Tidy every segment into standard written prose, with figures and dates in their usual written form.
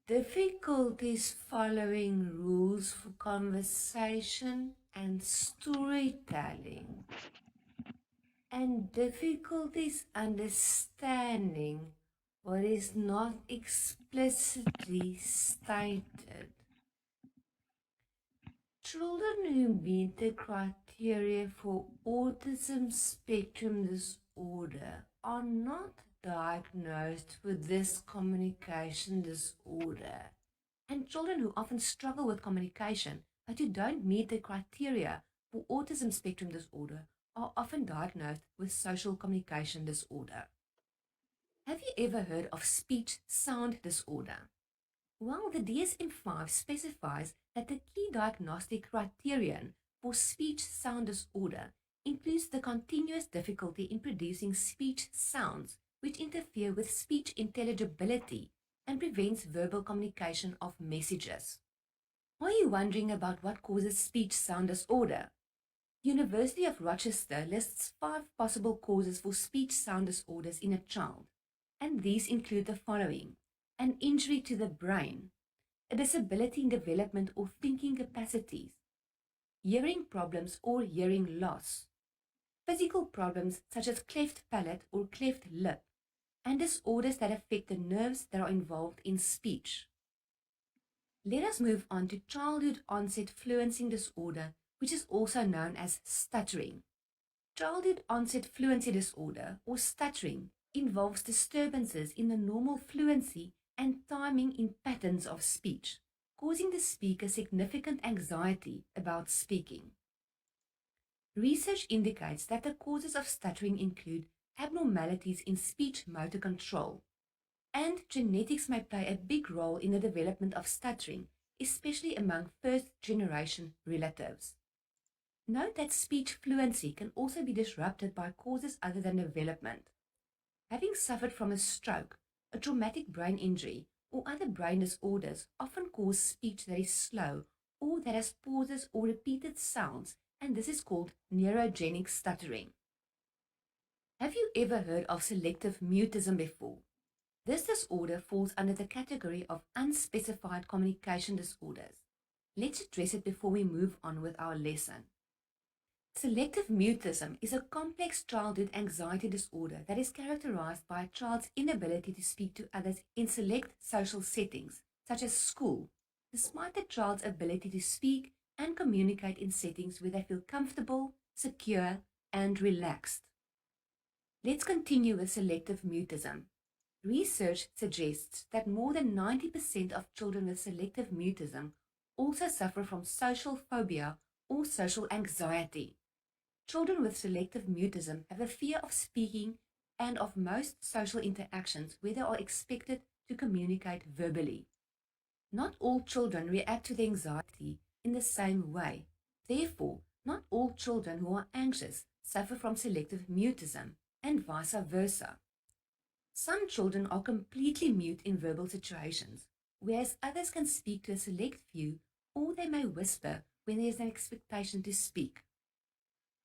Difficulties following rules for conversation and storytelling, and difficulties understanding what is not explicitly stated. Children who meet the criteria for autism spectrum disorder are not diagnosed with this communication disorder. And children who often struggle with communication but who don't meet the criteria for autism spectrum disorder are often diagnosed with social communication disorder. Have you ever heard of speech sound disorder? Well, the DSM-5 specifies that the key diagnostic criterion for speech sound disorder includes the continuous difficulty in producing speech sounds which interfere with speech intelligibility and prevents verbal communication of messages. Are you wondering about what causes speech sound disorder? University of Rochester lists 5 possible causes for speech sound disorders in a child, and these include the following: an injury to the brain, a disability in development or thinking capacities, hearing problems or hearing loss, physical problems such as cleft palate or cleft lip, and disorders that affect the nerves that are involved in speech. Let us move on to childhood onset fluency disorder, which is also known as stuttering. Childhood onset fluency disorder, or stuttering, involves disturbances in the normal fluency and timing in patterns of speech, causing the speaker significant anxiety about speaking. Research indicates that the causes of stuttering include abnormalities in speech motor control, and genetics may play a big role in the development of stuttering, especially among first-generation relatives. Note that speech fluency can also be disrupted by causes other than development. Having suffered from a stroke, a traumatic brain injury, or other brain disorders often cause speech that is slow or that has pauses or repeated sounds, and this is called neurogenic stuttering. Have you ever heard of selective mutism before? This disorder falls under the category of unspecified communication disorders. Let's address it before we move on with our lesson. Selective mutism is a complex childhood anxiety disorder that is characterized by a child's inability to speak to others in select social settings, such as school, despite the child's ability to speak and communicate in settings where they feel comfortable, secure, and relaxed. Let's continue with selective mutism. Research suggests that more than 90% of children with selective mutism also suffer from social phobia or social anxiety. Children with selective mutism have a fear of speaking and of most social interactions where they are expected to communicate verbally. Not all children react to the anxiety in the same way. Therefore, not all children who are anxious suffer from selective mutism, and vice versa. Some children are completely mute in verbal situations, whereas others can speak to a select few, or they may whisper when there is an expectation to speak.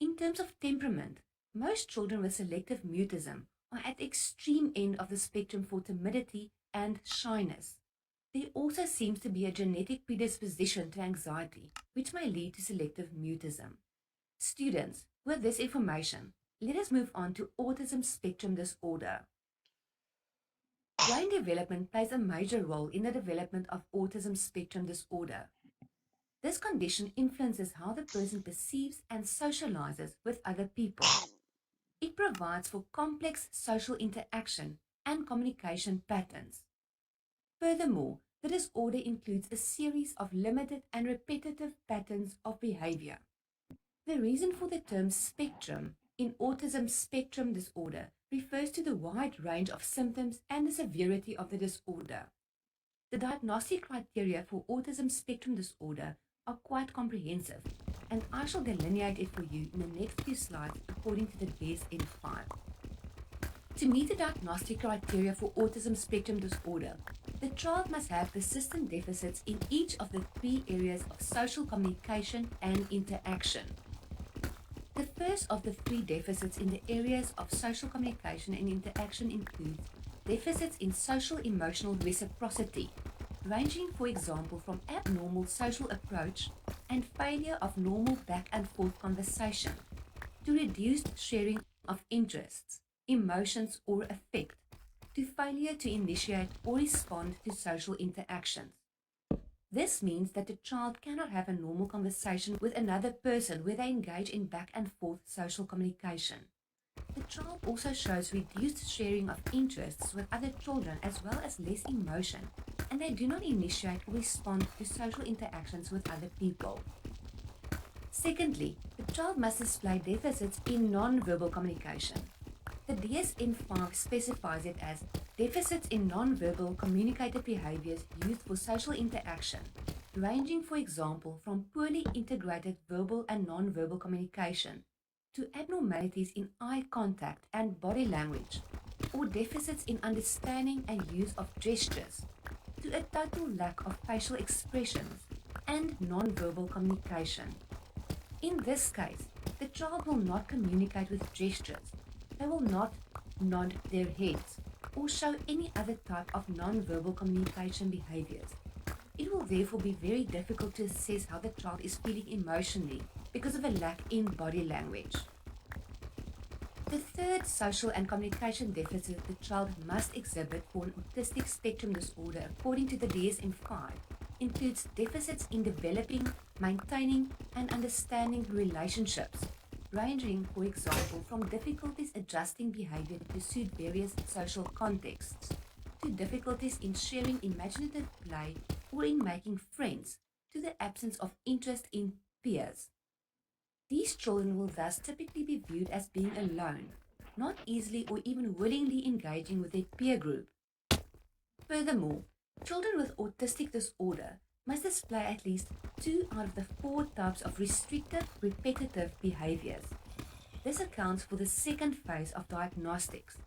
In terms of temperament, most children with selective mutism are at the extreme end of the spectrum for timidity and shyness. There also seems to be a genetic predisposition to anxiety, which may lead to selective mutism. Students, with this information, let us move on to autism spectrum disorder. Brain development plays a major role in the development of autism spectrum disorder. This condition influences how the person perceives and socializes with other people. It provides for complex social interaction and communication patterns. Furthermore, the disorder includes a series of limited and repetitive patterns of behavior. The reason for the term spectrum in autism spectrum disorder refers to the wide range of symptoms and the severity of the disorder. The diagnostic criteria for autism spectrum disorder are quite comprehensive, and I shall delineate it for you in the next few slides according to the DSM-5. To meet the diagnostic criteria for autism spectrum disorder, the child must have persistent deficits in each of the 3 areas of social communication and interaction. The first of the 3 deficits in the areas of social communication and interaction includes deficits in social emotional reciprocity. ranging, for example, from abnormal social approach and failure of normal back and forth conversation to reduced sharing of interests, emotions, or affect, to failure to initiate or respond to social interactions. This means that the child cannot have a normal conversation with another person where they engage in back and forth social communication. The child also shows reduced sharing of interests with other children as well as less emotion, and they do not initiate or respond to social interactions with other people. Secondly, the child must display deficits in non-verbal communication. The DSM-5 specifies it as deficits in non-verbal communicative behaviors used for social interaction, ranging, for example, from poorly integrated verbal and non-verbal communication to abnormalities in eye contact and body language, or deficits in understanding and use of gestures, to a total lack of facial expressions and non-verbal communication. In this case, the child will not communicate with gestures. They will not nod their heads or show any other type of non-verbal communication behaviors. It will therefore be very difficult to assess how the child is feeling emotionally because of a lack in body language. The third social and communication deficit the child must exhibit for an autistic spectrum disorder, according to the DSM-5, includes deficits in developing, maintaining, and understanding relationships, ranging, for example, from difficulties adjusting behavior to suit various social contexts, to difficulties in sharing imaginative play or in making friends, to the absence of interest in peers. These children will thus typically be viewed as being alone, not easily or even willingly engaging with their peer group. Furthermore, children with autistic disorder must display at least 2 out of the 4 types of restrictive repetitive behaviors. This accounts for the second phase of diagnostics.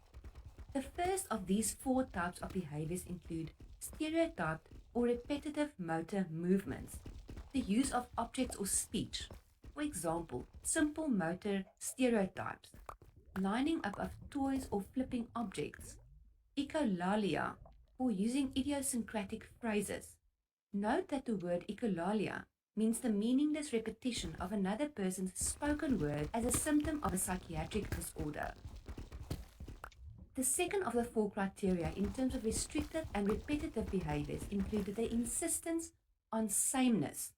The first of these 4 types of behaviors include stereotyped or repetitive motor movements, the use of objects or speech, for example, simple motor stereotypes, lining up of toys or flipping objects, echolalia, or using idiosyncratic phrases. Note that the word echolalia means the meaningless repetition of another person's spoken word as a symptom of a psychiatric disorder. The second of the 4 criteria in terms of restrictive and repetitive behaviors included the insistence on sameness,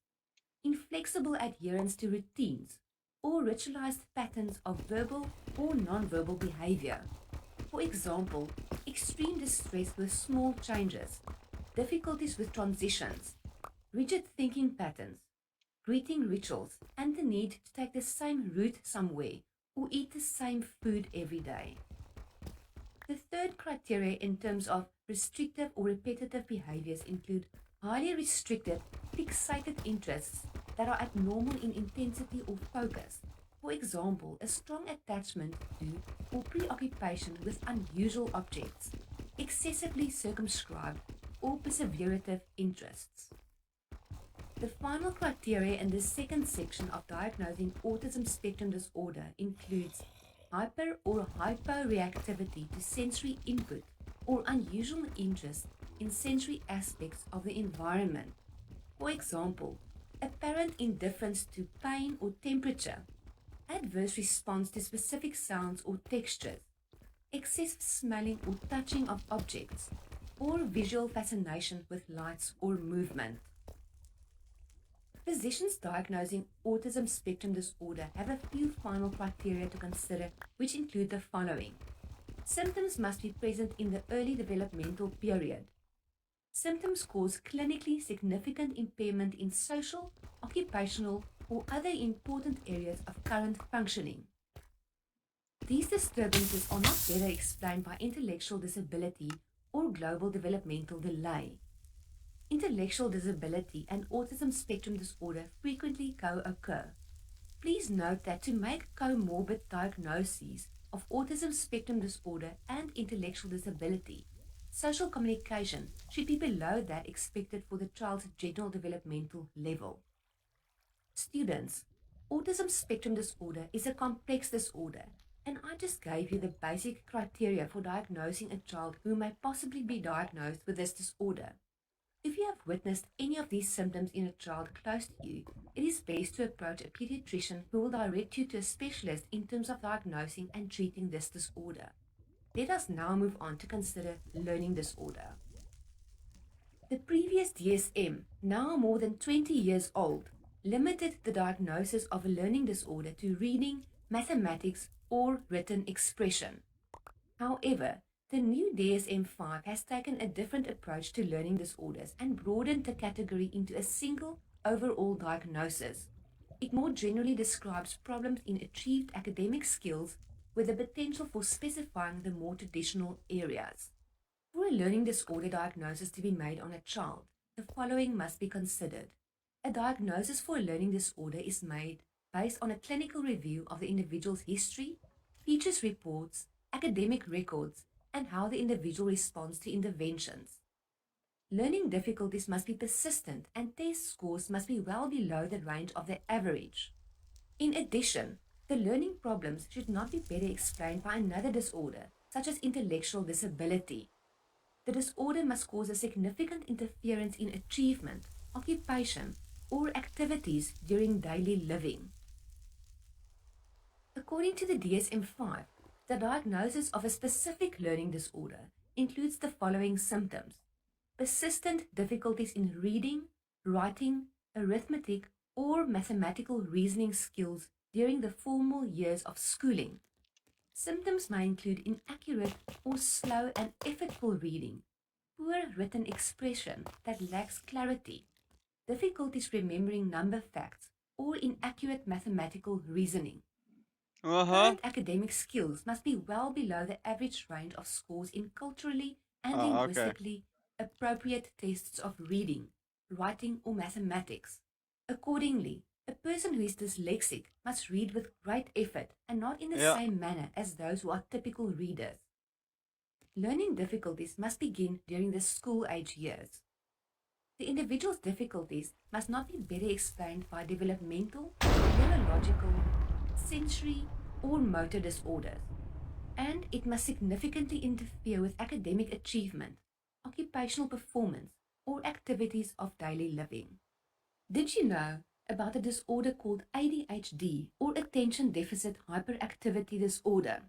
inflexible adherence to routines, or ritualized patterns of verbal or non-verbal behavior. For example, extreme distress with small changes, difficulties with transitions, rigid thinking patterns, greeting rituals, and the need to take the same route somewhere or eat the same food every day. The third criteria in terms of restrictive or repetitive behaviors include highly restricted, fixated interests that are abnormal in intensity or focus. For example, a strong attachment to or preoccupation with unusual objects, excessively circumscribed or perseverative interests. The final criteria in the second section of diagnosing autism spectrum disorder includes hyper or hyporeactivity to sensory input or unusual interest in sensory aspects of the environment. For example, apparent indifference to pain or temperature, adverse response to specific sounds or textures, excessive smelling or touching of objects, or visual fascination with lights or movement. Physicians diagnosing autism spectrum disorder have a few final criteria to consider, which include the following. Symptoms must be present in the early developmental period. Symptoms cause clinically significant impairment in social, occupational, or other important areas of current functioning. These disturbances are not better explained by intellectual disability or global developmental delay. Intellectual disability and autism spectrum disorder frequently co-occur. Please note that to make comorbid diagnoses of autism spectrum disorder and intellectual disability, social communication should be below that expected for the child's general developmental level. Students, autism spectrum disorder is a complex disorder, and I just gave you the basic criteria for diagnosing a child who may possibly be diagnosed with this disorder. If you have witnessed any of these symptoms in a child close to you, it is best to approach a pediatrician who will direct you to a specialist in terms of diagnosing and treating this disorder. Let us now move on to consider learning disorder. The previous DSM, now more than 20 years old, limited the diagnosis of a learning disorder to reading, mathematics, or written expression. However, the new DSM-5 has taken a different approach to learning disorders and broadened the category into a single overall diagnosis. It more generally describes problems in achieved academic skills with the potential for specifying the more traditional areas. For a learning disorder diagnosis to be made on a child, the following must be considered. A diagnosis for a learning disorder is made based on a clinical review of the individual's history, features reports, academic records, and how the individual responds to interventions. Learning difficulties must be persistent and test scores must be well below the range of the average. In addition, the learning problems should not be better explained by another disorder, such as intellectual disability. The disorder must cause a significant interference in achievement, occupation, or activities during daily living. According to the DSM-5, the diagnosis of a specific learning disorder includes the following symptoms: persistent difficulties in reading, writing, arithmetic, or mathematical reasoning skills during the formal years of schooling. Symptoms may include inaccurate or slow and effortful reading, poor written expression that lacks clarity, difficulties remembering number facts, or inaccurate mathematical reasoning. Uh-huh. Current academic skills must be well below the average range of scores in culturally and Oh, okay. linguistically appropriate tests of reading, writing, or mathematics. Accordingly, a person who is dyslexic must read with great effort and not in the Yeah. same manner as those who are typical readers. Learning difficulties must begin during the school age years. The individual's difficulties must not be better explained by developmental, neurological, sensory, or motor disorders, and it must significantly interfere with academic achievement, occupational performance, or activities of daily living. Did you know about a disorder called ADHD or attention deficit hyperactivity disorder?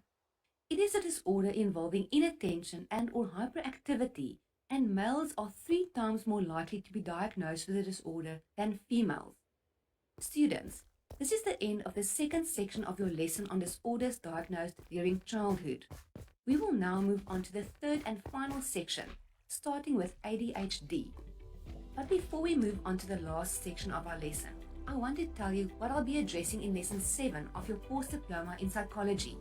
It is a disorder involving inattention and or hyperactivity, and males are 3 times more likely to be diagnosed with the disorder than females. Students, this is the end of the second section of your lesson on disorders diagnosed during childhood. We will now move on to the third and final section, starting with ADHD. But before we move on to the last section of our lesson, I want to tell you what I'll be addressing in lesson 7 of your course diploma in psychology.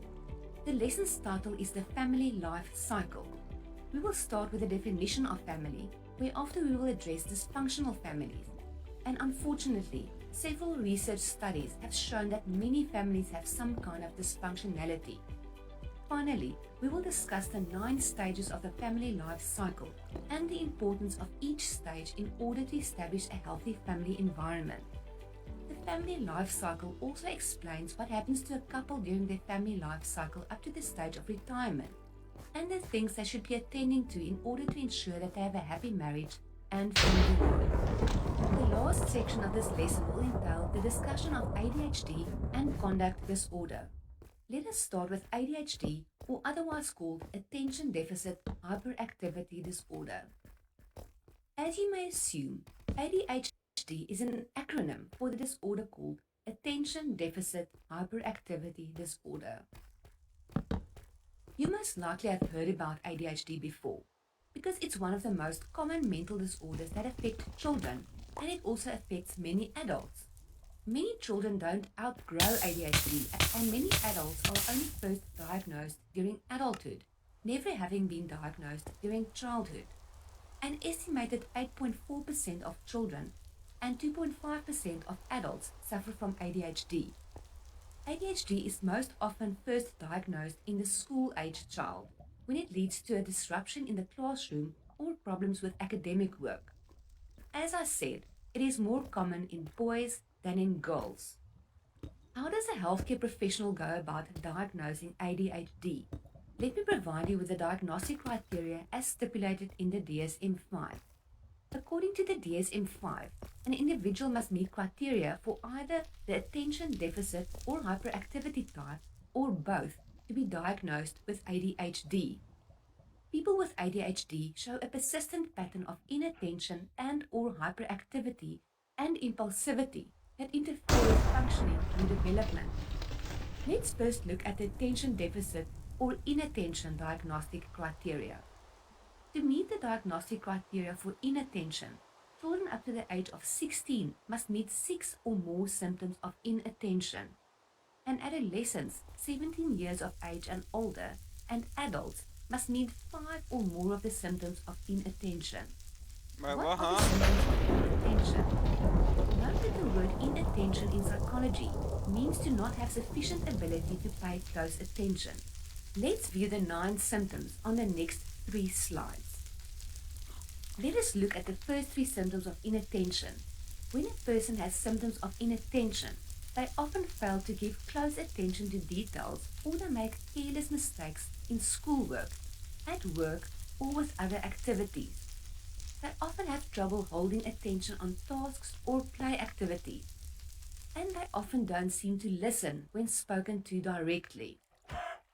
The lesson's title is the Family Life Cycle. We will start with a definition of family, whereafter we will address dysfunctional families. And unfortunately, several research studies have shown that many families have some kind of dysfunctionality. Finally, we will discuss the 9 stages of the family life cycle and the importance of each stage in order to establish a healthy family environment. The family life cycle also explains what happens to a couple during their family life cycle up to the stage of retirement, and the things they should be attending to in order to ensure that they have a happy marriage and family life. The last section of this lesson will entail the discussion of ADHD and conduct disorder. Let us start with ADHD, or otherwise called Attention Deficit Hyperactivity Disorder. As you may assume, ADHD is an acronym for the disorder called Attention Deficit Hyperactivity Disorder. You most likely have heard about ADHD before, because it's one of the most common mental disorders that affect children, and it also affects many adults. Many children don't outgrow ADHD, and many adults are only first diagnosed during adulthood, never having been diagnosed during childhood. An estimated 8.4% of children and 2.5% of adults suffer from ADHD. ADHD is most often first diagnosed in the school-age child, when it leads to a disruption in the classroom or problems with academic work. As I said, it is more common in boys than in girls. How does a healthcare professional go about diagnosing ADHD? Let me provide you with the diagnostic criteria as stipulated in the DSM-5. According to the DSM-5, an individual must meet criteria for either the attention deficit or hyperactivity type or both to be diagnosed with ADHD. People with ADHD show a persistent pattern of inattention and or hyperactivity and impulsivity that interfere with functioning and development. Let's first look at the attention deficit or inattention diagnostic criteria. To meet the diagnostic criteria for inattention, children up to the age of 16 must meet 6 or more symptoms of inattention, and adolescents 17 years of age and older, and adults must meet 5 or more of the symptoms of inattention. Wait, What what, are the huh? symptoms of inattention? Note that the word inattention in psychology means to not have sufficient ability to pay close attention. Let's view the 9 symptoms on the next 3 slides. Let us look at the first 3 symptoms of inattention. When a person has symptoms of inattention, they often fail to give close attention to details or they make careless mistakes in schoolwork, at work, or with other activities. They often have trouble holding attention on tasks or play activities, and they often don't seem to listen when spoken to directly.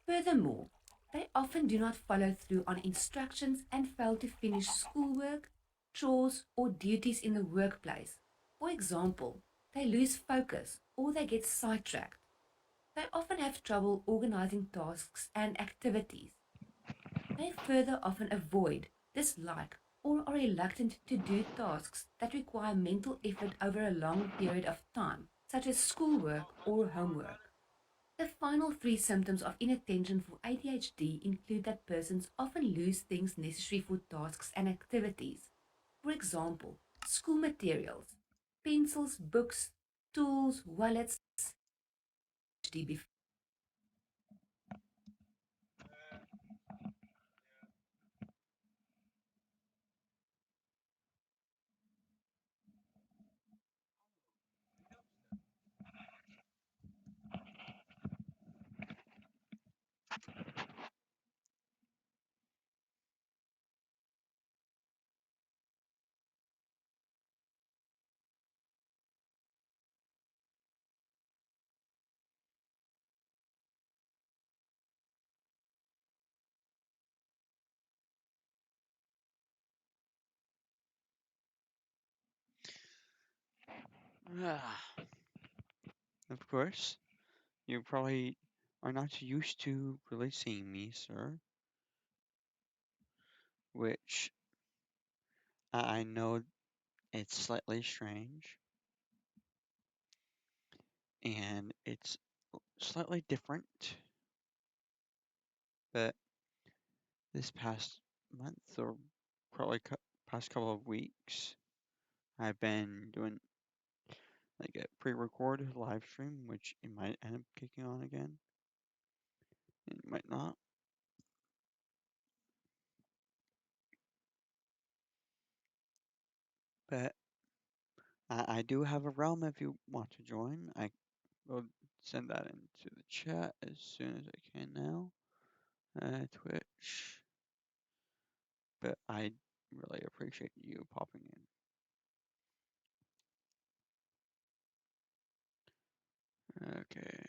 Furthermore, they often do not follow through on instructions and fail to finish schoolwork, chores, or duties in the workplace. For example, they lose focus or they get sidetracked. They often have trouble organizing tasks and activities. They further often avoid, dislike, or are reluctant to do tasks that require mental effort over a long period of time, such as schoolwork or homework. The final 3 symptoms of inattention for ADHD include that persons often lose things necessary for tasks and activities. For example, school materials, pencils, books, tools, wallets, Of course, you probably are not used to really seeing me, sir, which I know it's slightly strange and it's slightly different, but this past month or probably past couple of weeks, I've been doing like a pre-recorded live stream, which it might end up kicking on again, it might not. But I do have a realm if you want to join. I will send that into the chat as soon as I can now. Twitch. But I really appreciate you popping in. Okay.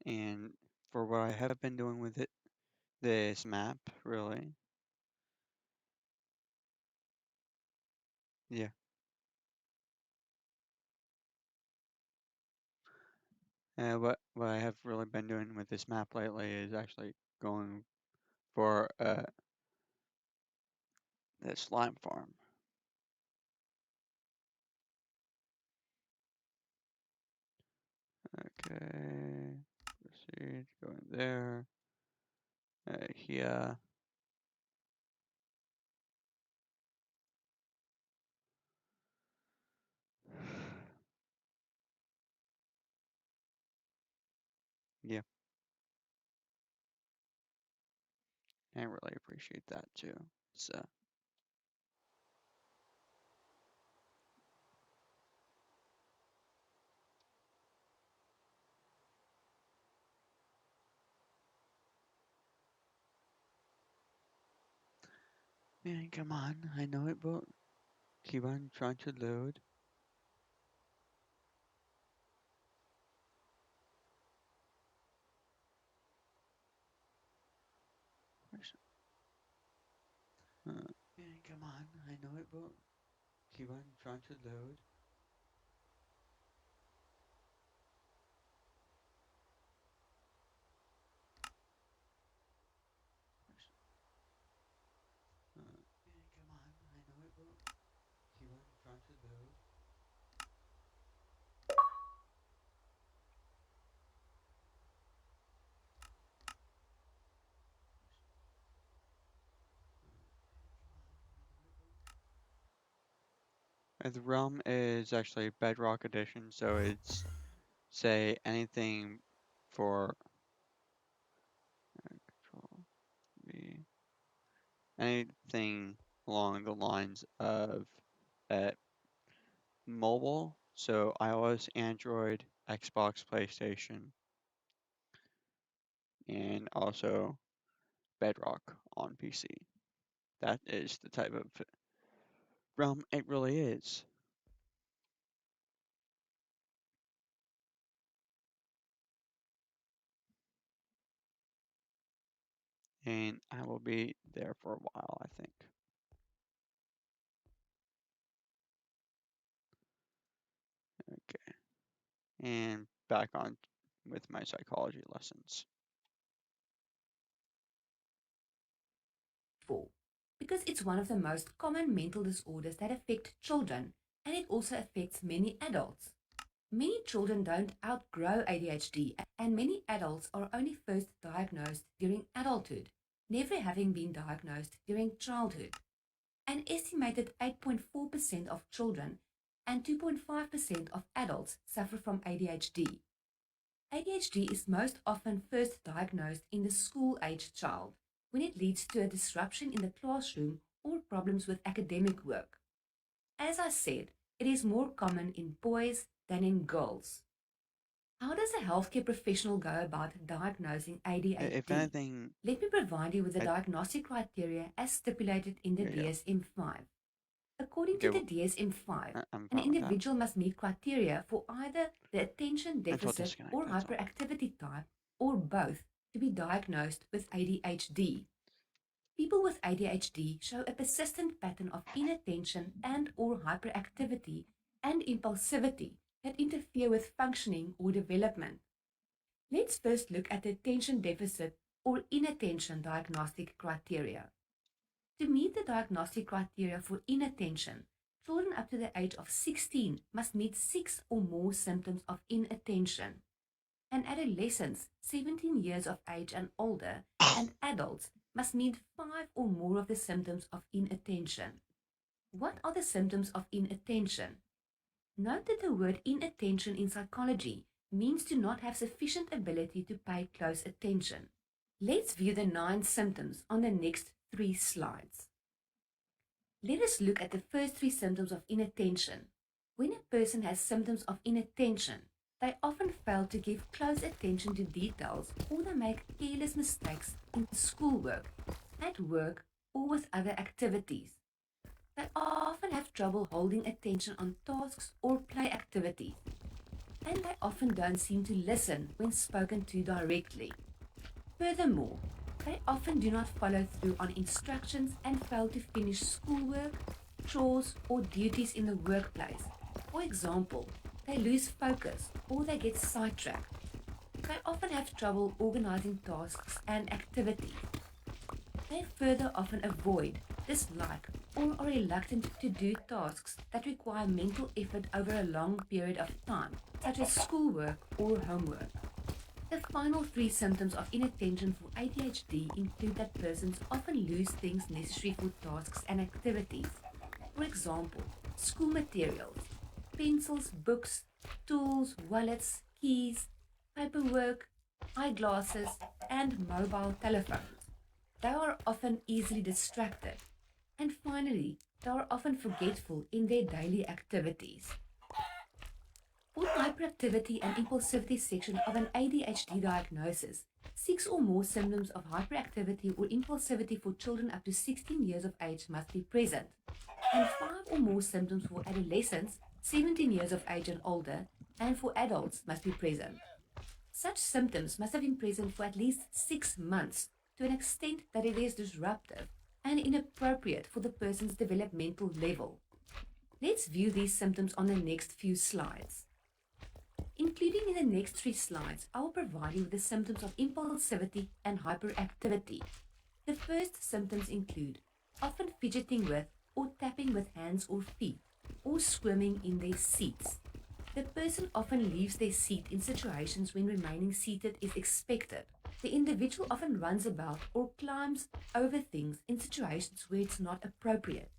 And for what I have been doing with it, this map, really. Yeah. What I have really been doing with this map lately is actually going for the slime farm. Okay. Proceed. Going there. Here. Yeah, I really appreciate that too. So, man, come on. I know it will keep on trying to load. Where's- man, come on. I know it will keep on trying to load. Man, come on. I know it will keep on trying to load. The realm is actually Bedrock Edition, so it's say anything for Control V, anything along the lines of uh, mobile, so iOS, Android, Xbox, PlayStation, and also Bedrock on PC. That is the type of realm it really is. And I will be there for a while, I think. Okay. And back on with my psychology lessons. For because it's one of the most common mental disorders that affect children, and it also affects many adults. Many children don't outgrow ADHD, and many adults are only first diagnosed during adulthood, never having been diagnosed during childhood. An estimated 8.4% of children and 2.5% of adults suffer from ADHD. ADHD is most often first diagnosed in the school aged child when it leads to a disruption in the classroom or problems with academic work. As I said, it is more common in boys than in girls. How does a healthcare professional go about diagnosing If ADHD? anything, Let me provide you with the I diagnostic criteria as stipulated in the yeah, yeah. DSM 5. According to Okay, the DSM 5, I'm an fine with that. individual must meet criteria for either the attention Until deficit disconnect, or that's all. hyperactivity type or both to be diagnosed with ADHD. People with ADHD show a persistent pattern of inattention and or hyperactivity and impulsivity that interfere with functioning or development. Let's first look at the attention deficit or inattention diagnostic criteria. To meet the diagnostic criteria for inattention, children up to the age of 16 must meet 6 or more symptoms of inattention, and adolescents 17 years of age and older, and adults must meet 5 or more of the symptoms of inattention. What are the symptoms of inattention? Note that the word inattention in psychology means to not have sufficient ability to pay close attention. Let's view the 9 symptoms on the next 3 slides. Let us look at the first 3 symptoms of inattention. When a person has symptoms of inattention, they often fail to give close attention to details or they make careless mistakes in schoolwork, at work, or with other activities. They often have trouble holding attention on tasks or play activities, and they often don't seem to listen when spoken to directly. Furthermore, they often do not follow through on instructions and fail to finish schoolwork, chores, or duties in the workplace. For example, they lose focus or they get sidetracked. They often have trouble organizing tasks and activities. They further often avoid, dislike, or are reluctant to do tasks that require mental effort over a long period of time, such as schoolwork or homework. The final 3 symptoms of inattention for ADHD include that persons often lose things necessary for tasks and activities. For example, school materials, pencils, books, tools, wallets, keys, paperwork, eyeglasses, and mobile telephones. They are often easily distracted. And finally, they are often forgetful in their daily activities. For the hyperactivity and impulsivity section of an ADHD diagnosis, 6 or more symptoms of hyperactivity or impulsivity for children up to 16 years of age must be present, and 5 or more symptoms for adolescents 17 years of age and older, and for adults must be present. Such symptoms must have been present for at least 6 months to an extent that it is disruptive and inappropriate for the person's developmental level. Let's view these symptoms on the next few slides. Including in the next 3 slides, I will provide you with the symptoms of impulsivity and hyperactivity. The first symptoms include often fidgeting with or tapping with hands or feet, or squirming in their seats. The person often leaves their seat in situations when remaining seated is expected. The individual often runs about or climbs over things in situations where it's not appropriate.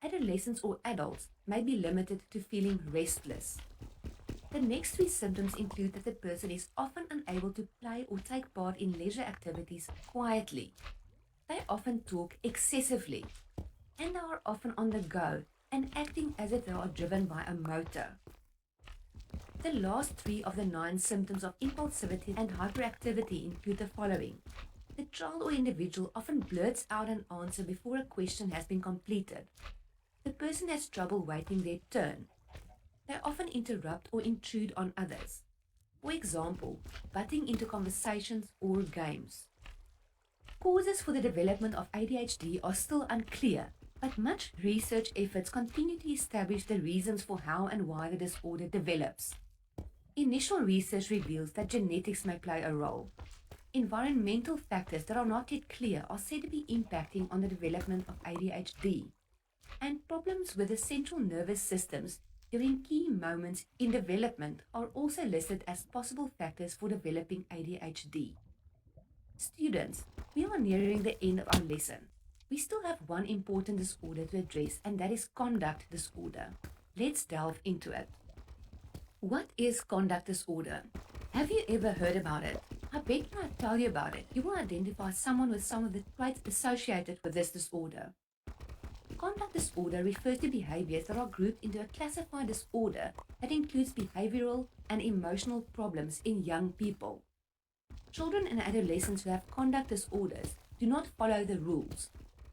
Adolescents or adults may be limited to feeling restless. The next 3 symptoms include that the person is often unable to play or take part in leisure activities quietly. They often talk excessively, and they are often on the go and acting as if they are driven by a motor. The last 3 of the 9 symptoms of impulsivity and hyperactivity include the following. The child or individual often blurts out an answer before a question has been completed. The person has trouble waiting their turn. They often interrupt or intrude on others. For example, butting into conversations or games. Causes for the development of ADHD are still unclear, but much research efforts continue to establish the reasons for how and why the disorder develops. Initial research reveals that genetics may play a role. Environmental factors that are not yet clear are said to be impacting on the development of ADHD. And problems with the central nervous systems during key moments in development are also listed as possible factors for developing ADHD. Students, we are nearing the end of our lesson. We still have one important disorder to address, and that is conduct disorder. Let's delve into it. What is conduct disorder? Have you ever heard about it? I bet when I tell you about it, you will identify someone with some of the traits associated with this disorder. Conduct disorder refers to behaviors that are grouped into a classified disorder that includes behavioral and emotional problems in young people. Children and adolescents who have conduct disorders do not follow the rules.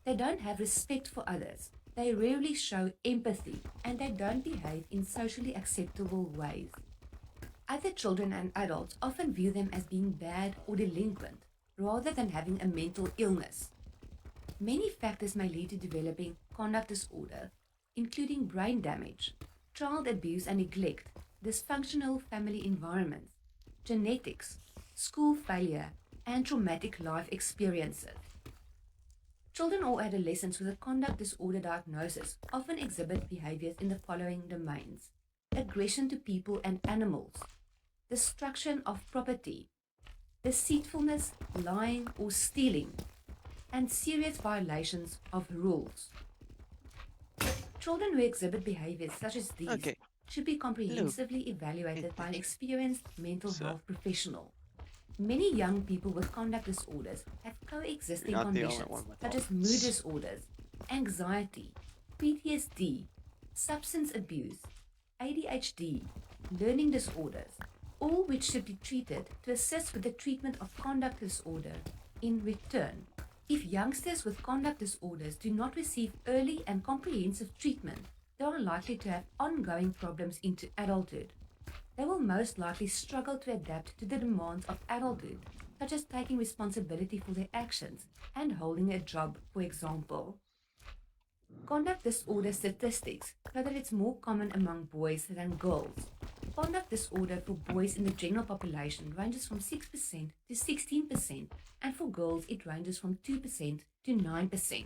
They don't have respect for others. They rarely show empathy, and they don't behave in socially acceptable ways. Other children and adults often view them as being bad or delinquent, rather than having a mental illness. Many factors may lead to developing conduct disorder, including brain damage, child abuse and neglect, dysfunctional family environments, genetics, school failure, and traumatic life experiences. Children or adolescents with a conduct disorder diagnosis often exhibit behaviors in the following domains: aggression to people and animals, destruction of property, deceitfulness, lying or stealing, and serious violations of rules. Children who exhibit behaviors such as these Okay, should be look, comprehensively evaluated by an experienced mental so health professional. Many young people with conduct disorders have you're coexisting not the only conditions one with such all as mood this. disorders, anxiety, PTSD, substance abuse, ADHD, learning disorders, all which should be treated to assist with the treatment of conduct disorder. In return, if youngsters with conduct disorders do not receive early and comprehensive treatment, they are likely to have ongoing problems into adulthood. They will most likely struggle to adapt to the demands of adulthood, such as taking responsibility for their actions and holding a job, for example. Conduct disorder statistics show that it's more common among boys than girls. Conduct disorder for boys in the general population ranges from 6% to 16%, and for girls it ranges from 2% to 9%.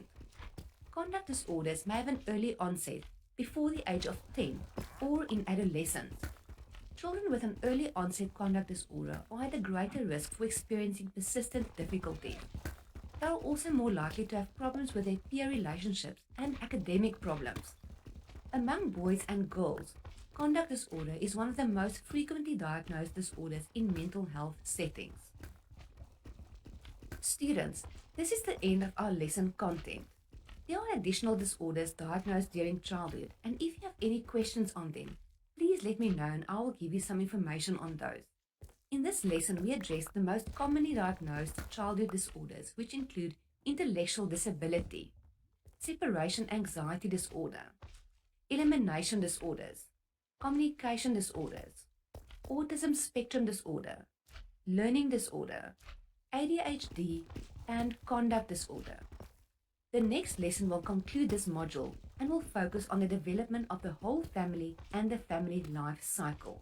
Conduct disorders may have an early onset before the age of 10 or in adolescence. Children with an early onset conduct disorder are at a greater risk for experiencing persistent difficulties. They are also more likely to have problems with their peer relationships and academic problems. Among boys and girls, conduct disorder is one of the most frequently diagnosed disorders in mental health settings. Students, this is the end of our lesson content. There are additional disorders diagnosed during childhood, and if you have any questions on them, please let me know and I will give you some information on those. In this lesson, we address the most commonly diagnosed childhood disorders, which include intellectual disability, separation anxiety disorder, elimination disorders, communication disorders, autism spectrum disorder, learning disorder, ADHD, and conduct disorder. The next lesson will conclude this module and will focus on the development of the whole family and the family life cycle.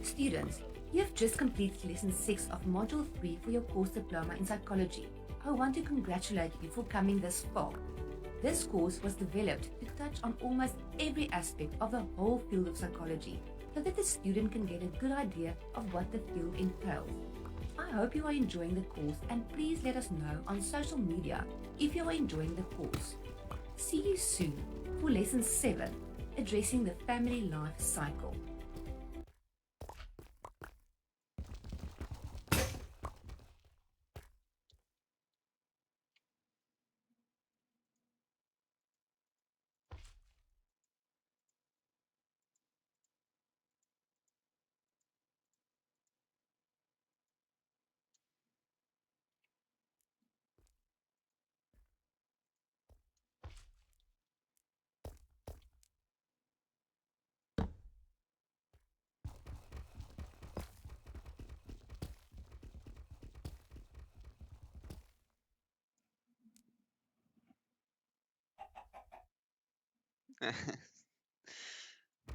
Students, you have just completed lesson 6 of module 3 for your course diploma in psychology. I want to congratulate you for coming this far. This course was developed to touch on almost every aspect of the whole field of psychology so that the student can get a good idea of what the field entails. I hope you are enjoying the course and please let us know on social media if you are enjoying the course. See you soon for lesson 7, addressing the family life cycle.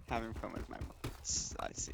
Having fun with my mods, I see.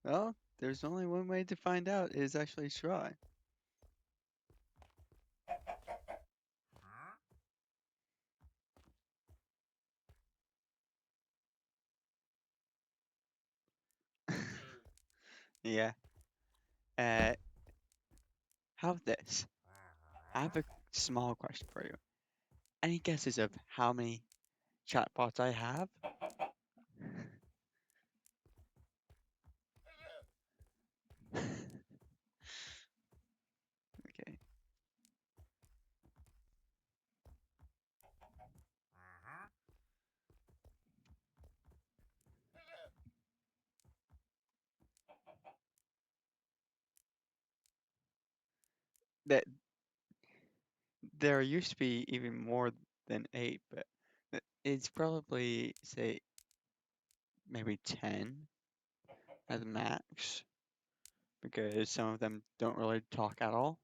Well, there's only one way to find out is actually try. Yeah. Uh, how about this? I have a small question for you. Any guesses of how many chatbots I have? Okay. That there used to be even more than 8, but it's probably say maybe 10 at the max because some of them don't really talk at all.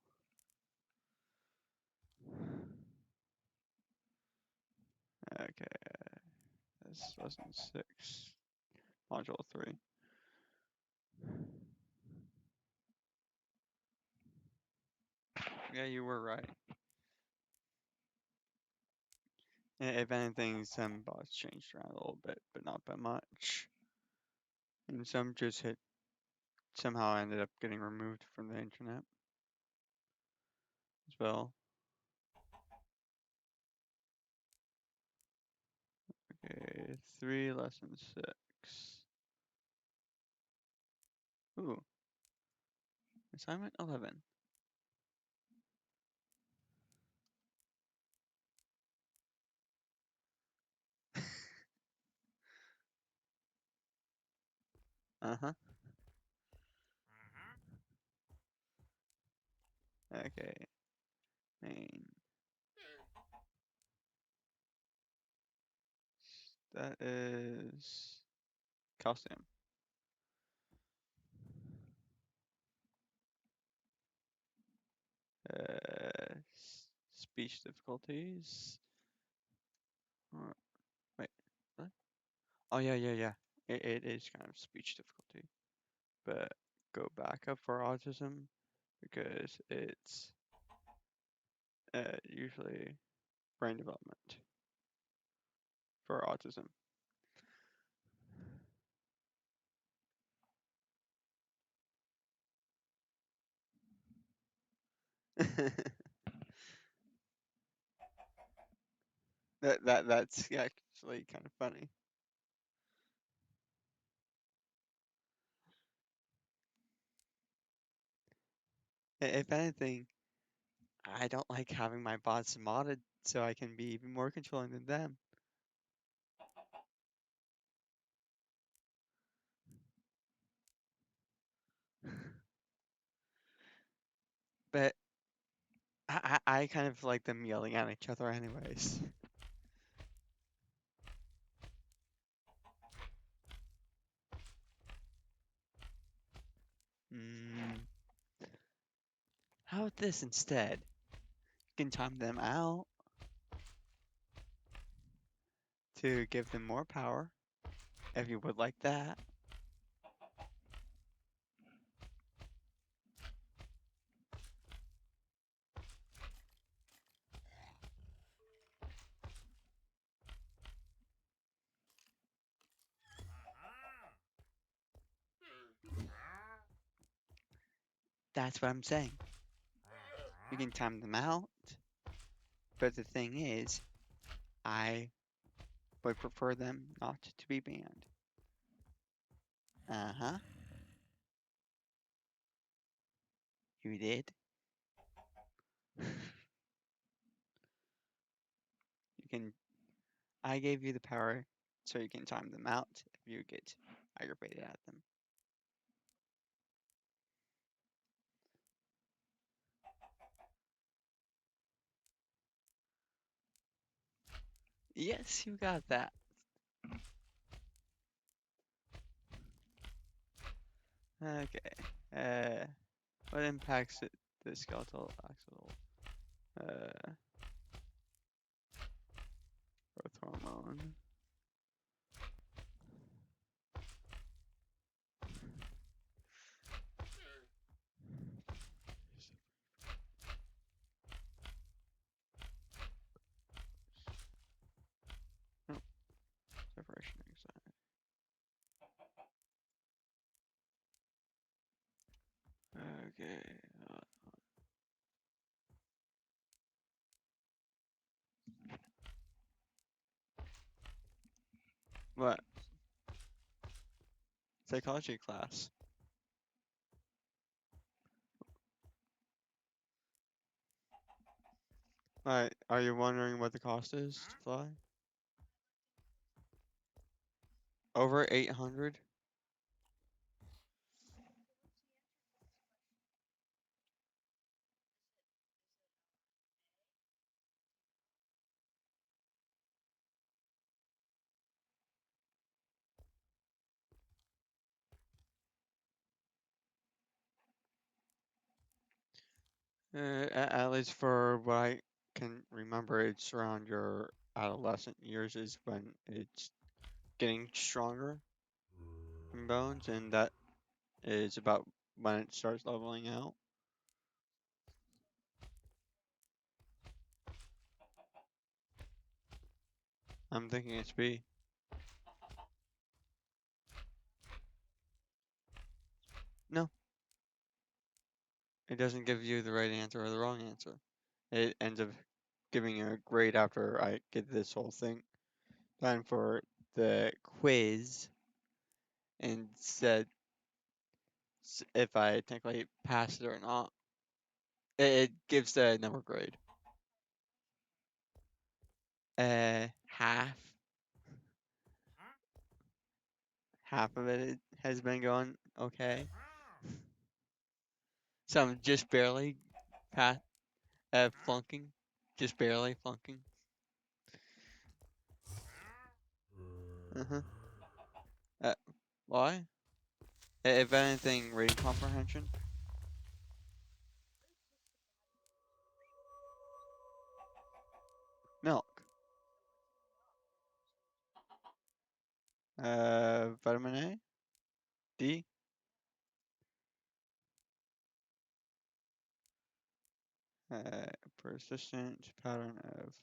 Okay, that's lesson 6, module 3. Yeah, you were right. If anything, some bots changed around a little bit, but not by much. And some just somehow ended up getting removed from the internet as well. Okay, 3, lesson 6. Ooh, assignment 11. Uh-huh. Okay, main. That is costume. speech difficulties. Wait, what? Oh yeah. It is kind of speech difficulty, but go back up for autism because it's usually brain development for autism. That's actually kind of funny. If anything, I don't like having my bots modded so I can be even more controlling than them. But I kind of like them yelling at each other anyways. Mm, how about this instead? You can time them out to give them more power, if you would like that. That's what I'm saying. You can time them out, but the thing is, I would prefer them not to be banned. Uh-huh. You did. You can. I gave you the power so you can time them out if you get aggravated at them. Yes, you got that. Okay. What impacts the skeletal axle? Growth hormone. Oh, separation anxiety. Okay. What? Psychology class. Alright, are you wondering what the cost is to fly? Over 800? At least for what I can remember, it's around your adolescent years is when it's getting stronger in bones, and that is about when it starts leveling out. I'm thinking it's B. No, it doesn't give you the right answer or the wrong answer. It ends up giving you a grade after I get this whole thing done for the quiz and said if I technically pass it or not. It gives the number grade. Half. Half of it has been going okay. So I'm just barely flunking. Just barely flunking. Uh-huh. Why? If anything, reading comprehension. Milk. Vitamin A? D? Persistent pattern of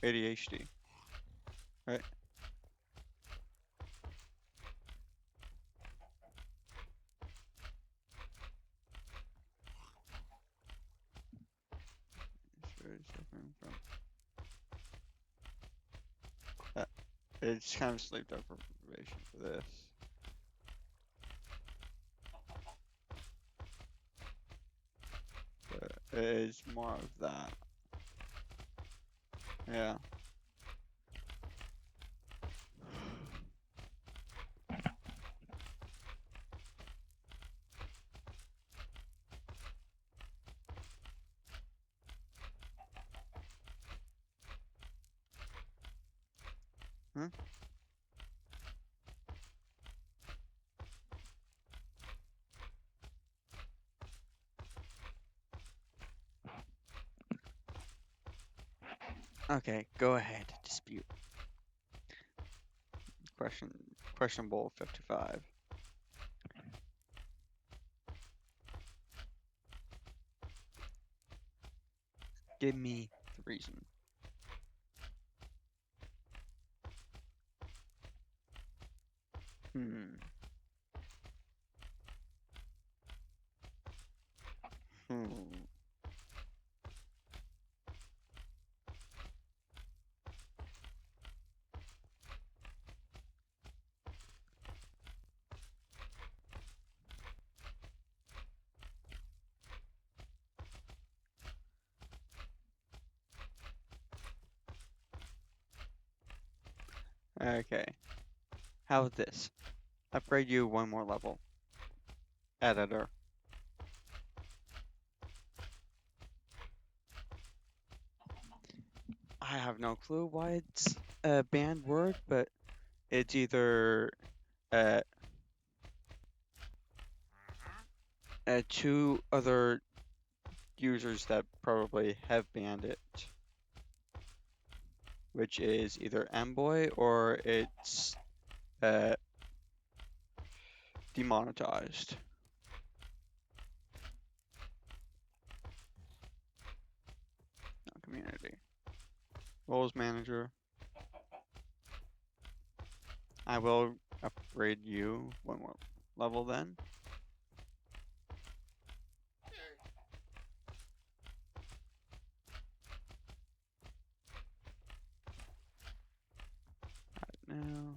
ADHD. Right? Suffering from it's kind of sleep deprivation for this. But it's more of that. Yeah. Huh? Okay, go ahead. Dispute. Questionable 55. Give me the reason. Hmm. Okay. How about this? Upgrade you one more level. Editor. I have no clue why it's a banned word, but it's either uh, two other users that probably have banned it, which is either Amboy or it's demonetized. No, community. Roles manager. I will upgrade you one more level then. Right now.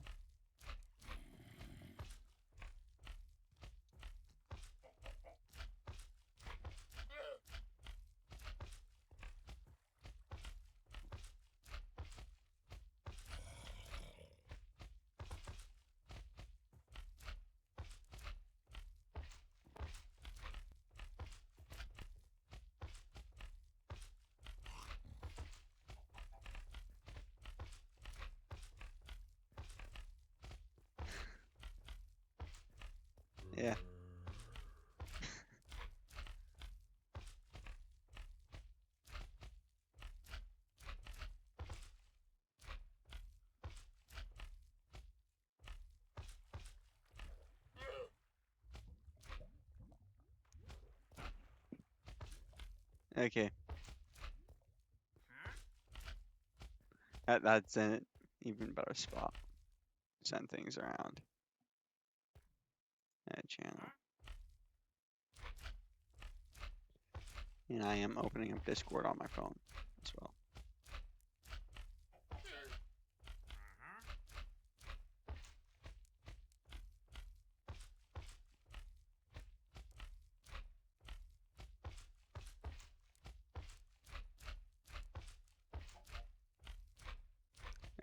Yeah. Okay. That's an even better spot. Send things around. Channel. And I am opening up Discord on my phone as well.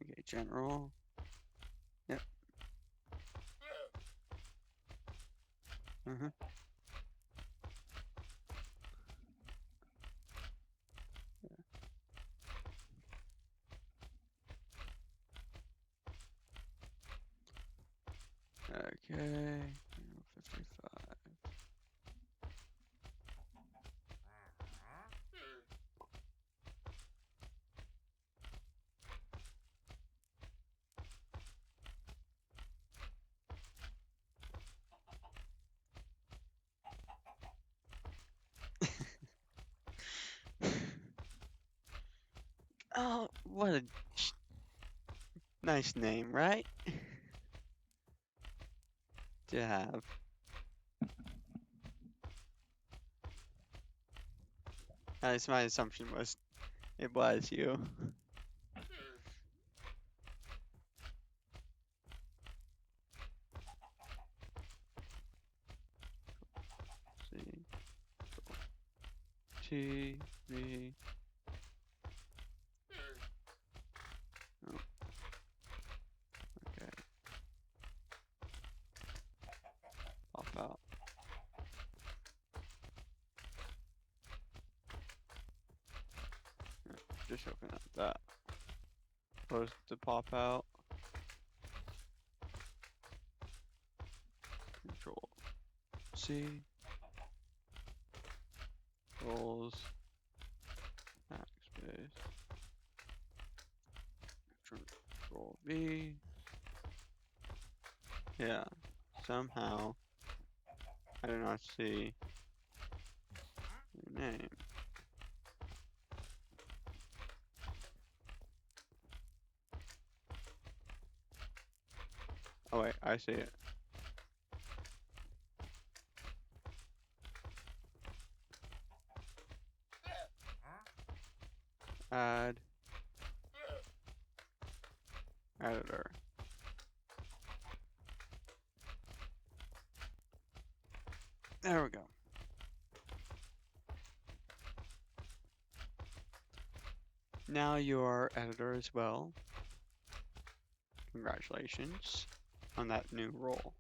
Okay, general. Yep. Okay. 55. Oh, what a nice name, right? To have. At least my assumption was it was you. C, T, V. Oh, okay. Pop out. Yeah, just open up that. Close the pop out. Control C. Roles. Backspace. Control V. Yeah. Somehow I do not see your name. Oh wait, I see it. Add editor. There we go. Now you are editor as well. Congratulations on that new role.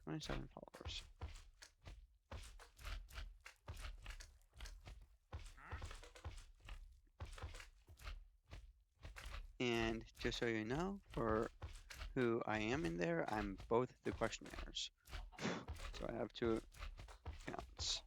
27 followers. And just so you know, for who I am in there, I'm both the questionnaires. So I have 2 accounts.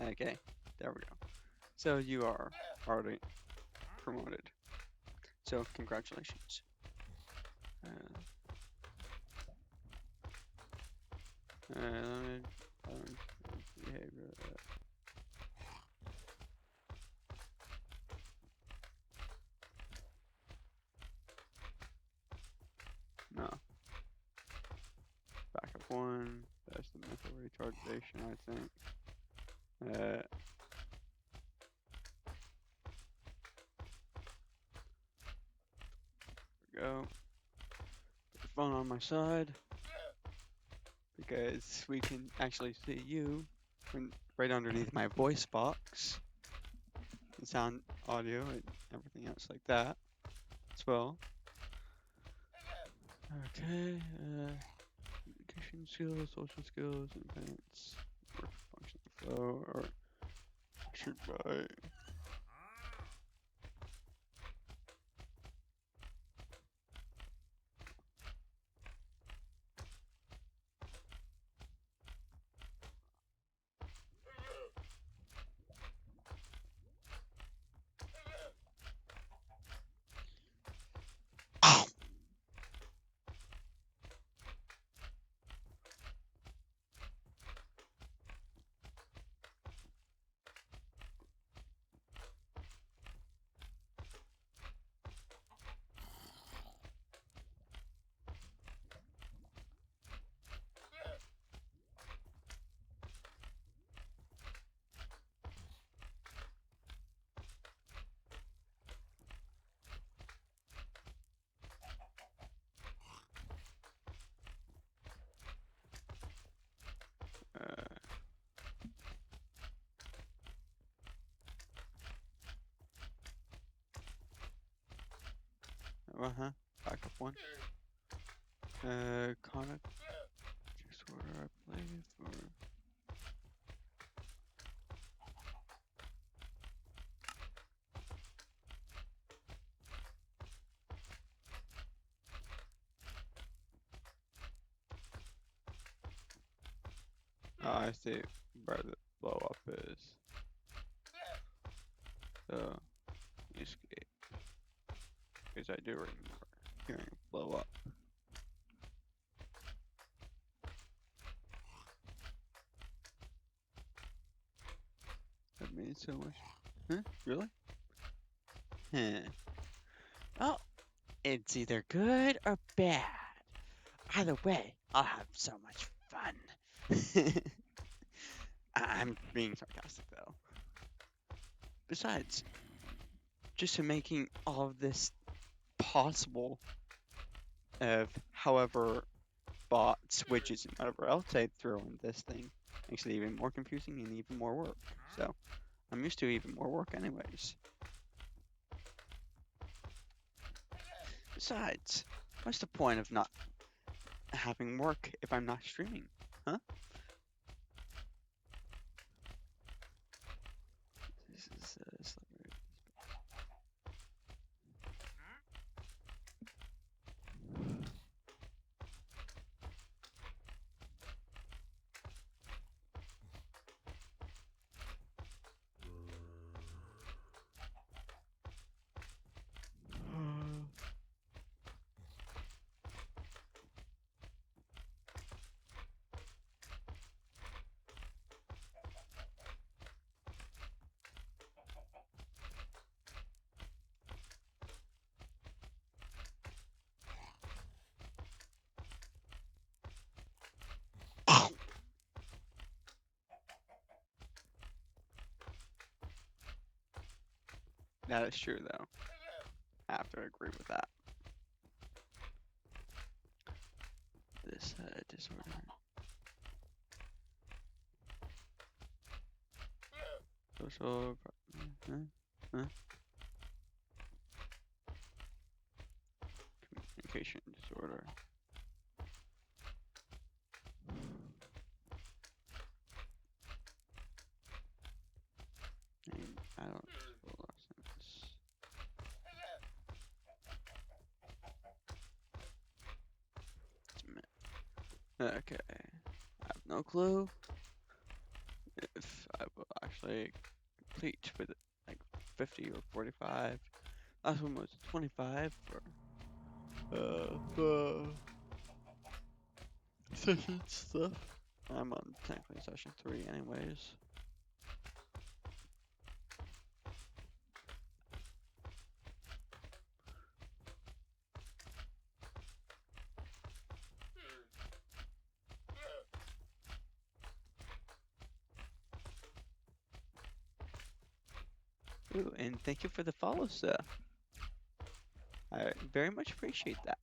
Okay, there we go. So you are already promoted. So congratulations. Behavior. No. Backup 1. That's the mental retardation, I think. There we go. Put the phone on my side because we can actually see you right underneath my voice box. The sound, audio, and everything else like that as well. Okay, communication skills, social skills, advanced work function flow, or shoot by. Backup 1. Conduct disorder, I believe, or. Oh, I see where the blow up is. So, escape. Because I do remember hearing it blow up. That made so much. Huh? Really? Huh. Oh, it's either good or bad. Either way, I'll have so much fun. I'm being sarcastic though. Besides, just in making all of this possible, of however bots, widgets, and whatever else I throw in this thing, makes it even more confusing and even more work. So, I'm used to even more work anyways. Besides, what's the point of not having work if I'm not streaming? Huh? This is slippery. That is true though. I have to agree with that. This disorder. Social. Communication disorder. I don't know lessons. Okay. I have no clue if I will actually complete with like 50 or 45. Last one was 25 for session stuff. I'm on technically session 3 anyways. Ooh, and thank you for the follow, sir. I very much appreciate that.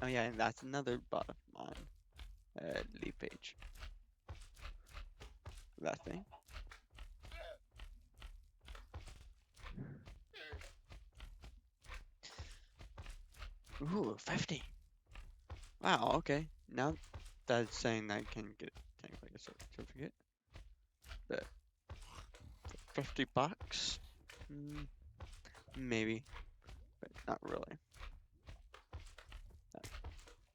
Oh yeah, and that's another bot of mine. Leave page. That thing. Ooh, 50. Wow, okay. Now that's saying I can get technically a certificate. But $50? Maybe, but not really.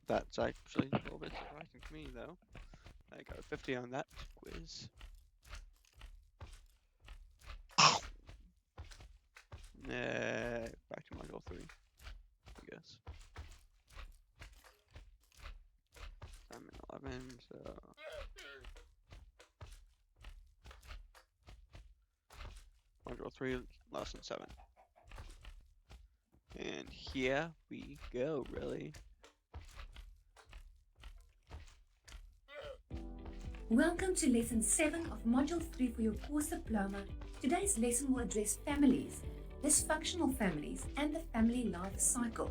That's actually a little bit surprising to me though. I got a 50 on that quiz. Back to module 3, I guess. I'm in 11, so module 3, lesson 7. And here we go, really. Welcome to Lesson 7 of Module 3 for your course diploma. Today's lesson will address families, dysfunctional families, and the family life cycle.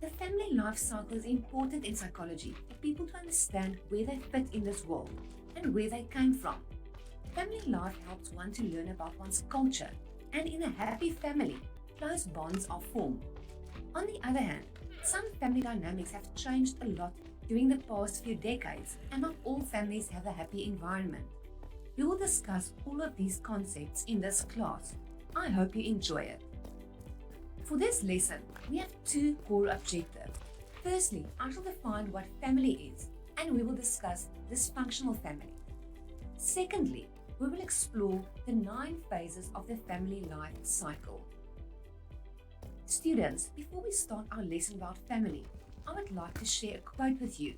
The family life cycle is important in psychology for people to understand where they fit in this world and where they came from. Family life helps one to learn about one's culture, and in a happy family, close bonds are formed. On the other hand, some family dynamics have changed a lot during the past few decades, and not all families have a happy environment. We will discuss all of these concepts in this class. I hope you enjoy it. For this lesson, we have 2 core objectives. Firstly, I shall define what family is, and we will discuss dysfunctional family. Secondly, we will explore the 9 phases of the family life cycle. Students, before we start our lesson about family, I would like to share a quote with you.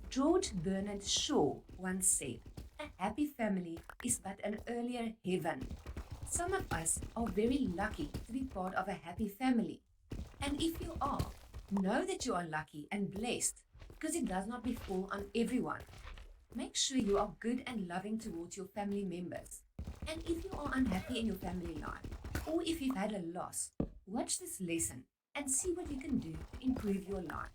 George Bernard Shaw once said, "A happy family is but an earlier heaven." Some of us are very lucky to be part of a happy family. And if you are, know that you are lucky and blessed because it does not befall on everyone. Make sure you are good and loving towards your family members. And if you are unhappy in your family life, or if you've had a loss, watch this lesson and see what you can do to improve your life.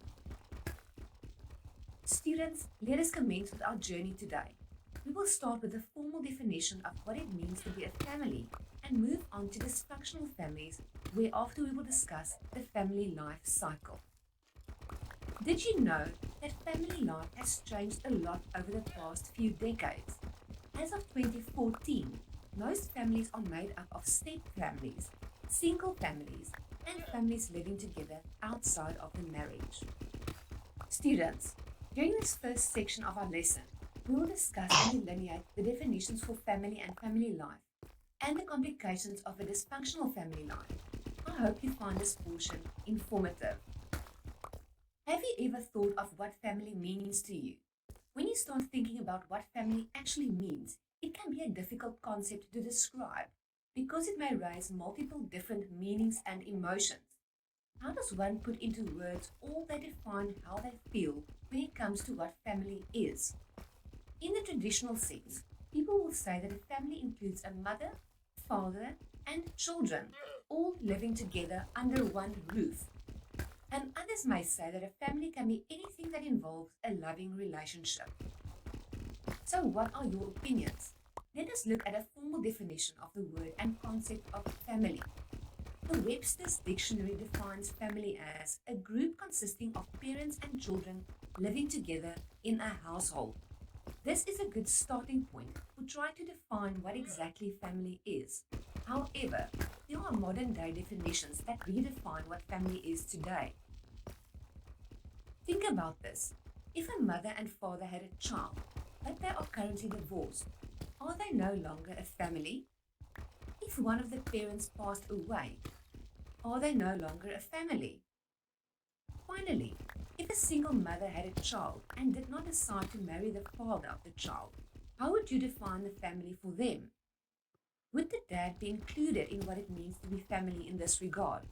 Students, let us commence with our journey today. We will start with a formal definition of what it means to be a family and move on to dysfunctional families, whereafter we will discuss the family life cycle. Did you know that family life has changed a lot over the past few decades? As of 2014, most families are made up of step families, single families, and families living together outside of the marriage. Students, during this first section of our lesson, we will discuss and delineate the definitions for family and family life and the complications of a dysfunctional family life. I hope you find this portion informative. Have you ever thought of what family means to you? When you start thinking about what family actually means, it can be a difficult concept to describe because it may raise multiple different meanings and emotions. How does one put into words all that define how they feel when it comes to what family is? In the traditional sense, people will say that a family includes a mother, father, and children, all living together under one roof. And others may say that a family can be anything that involves a loving relationship. So, what are your opinions? Let us look at a formal definition of the word and concept of family. The Webster's Dictionary defines family as a group consisting of parents and children living together in a household. This is a good starting point for trying to define what exactly family is. However, there are modern day definitions that redefine what family is today. Think about this. If a mother and father had a child, but they are currently divorced, are they no longer a family? If one of the parents passed away, are they no longer a family? Finally, if a single mother had a child and did not decide to marry the father of the child, how would you define the family for them? Would the dad be included in what it means to be family in this regard?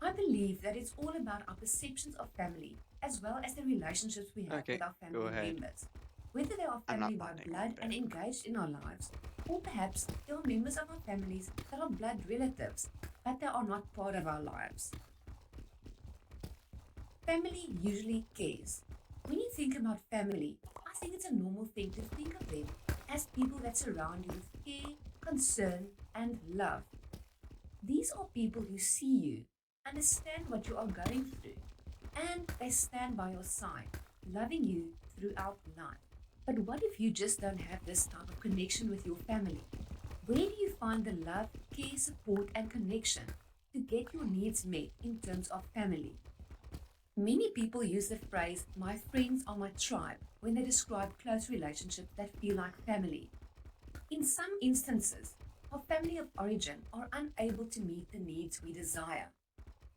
I believe that it's all about our perceptions of family as well as the relationships we have Okay, with our go family ahead. members. Whether they are I'm not family by pointing blood and there. engaged in our lives, or perhaps they are members of our families that are blood relatives, but they are not part of our lives. Family usually cares. When you think about family, I think it's a normal thing to think of them as people that surround you with care, concern, and love. These are people who see you, understand what you are going through, and they stand by your side, loving you throughout life. But what if you just don't have this type of connection with your family? Where do you find the love, care, support, and connection to get your needs met in terms of family? Many people use the phrase, "my friends are my tribe," when they describe close relationships that feel like family. In some instances, our family of origin are unable to meet the needs we desire.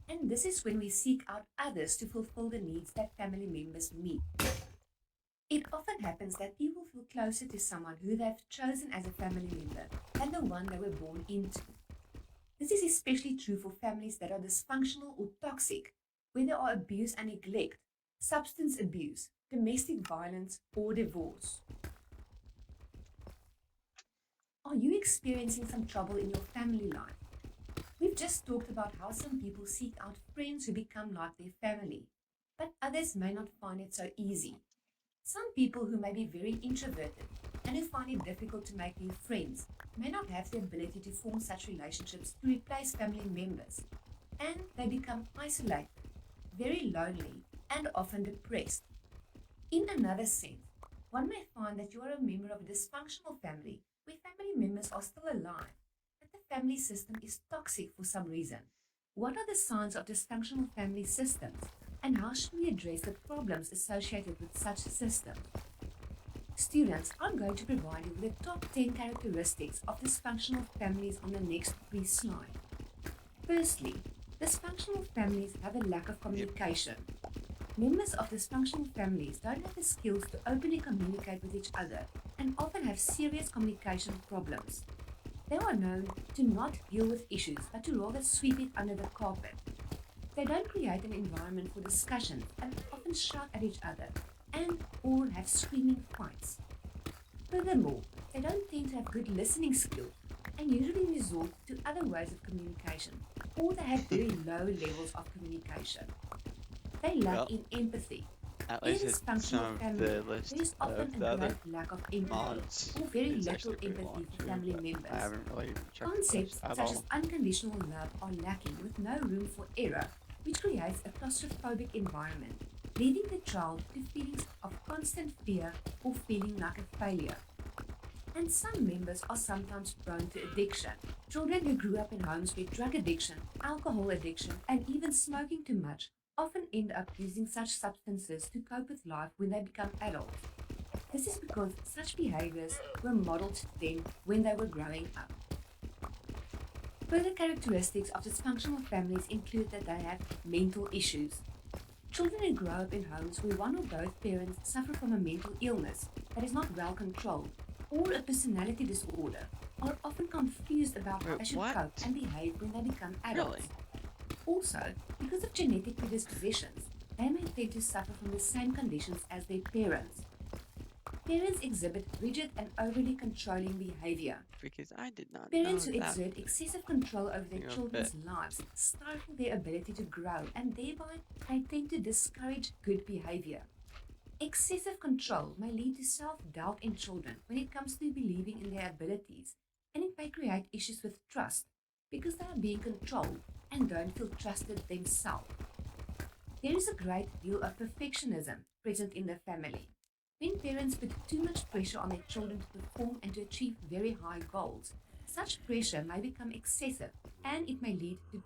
And this is when we seek out others to fulfill the needs that family members meet. It often happens that people feel closer to someone who they've chosen as a family member than the one they were born into. This is especially true for families that are dysfunctional or toxic, where there are abuse and neglect, substance abuse, domestic violence, or divorce. Are you experiencing some trouble in your family life? We've just talked about how some people seek out friends who become like their family, but others may not find it so easy. Some people who may be very introverted and who find it difficult to make new friends may not have the ability to form such relationships to replace family members, and they become isolated, very lonely, and often depressed. In another sense, one may find that you are a member of a dysfunctional family where family members are still alive, but the family system is toxic for some reason. What are the signs of dysfunctional family systems? And how should we address the problems associated with such systems? Students, I'm going to provide you with the top 10 characteristics of dysfunctional families on the next 3 slides. Firstly, dysfunctional families have a lack of communication. Members of dysfunctional families don't have the skills to openly communicate with each other and often have serious communication problems. They are known to not deal with issues but to rather sweep it under the carpet. They don't create an environment for discussion and often shout at each other and or have screaming fights. Furthermore, they don't tend to have good listening skills and usually resort to other ways of communication, or they have very low levels of communication. They lack Well, in empathy. at In a least it's dysfunctional some of family, the there list is often of a the other great lack of empathy mods or very is little actually pretty long empathy for too, family but I members. haven't really even checked the list Concepts at such as all. unconditional love are lacking with no room for error, which creates a claustrophobic environment, leading the child to feelings of constant fear or feeling like a failure. And some members are sometimes prone to addiction. Children who grew up in homes where drug addiction, alcohol addiction, and even smoking too much often end up using such substances to cope with life when they become adults. This is because such behaviors were modeled to them when they were growing up. Further characteristics of dysfunctional families include that they have mental issues. Children who grow up in homes where one or both parents suffer from a mental illness that is not well controlled or a personality disorder are often confused about how Wait, they should what? cope and behave when they become adults. Really? Also, because of genetic predispositions, they may tend to suffer from the same conditions as their parents. Parents exhibit rigid and overly controlling behavior. Because I did not Parents know who that exert excessive control over their thing a children's bit. lives stifle their ability to grow, and thereby they tend to discourage good behavior. Excessive control may lead to self-doubt in children when it comes to believing in their abilities, and it may create issues with trust because they are being controlled and don't feel trusted themselves. There is a great deal of perfectionism present in the family. When parents put too much pressure on their children to perform and to achieve very high goals, such pressure may become excessive and it may lead to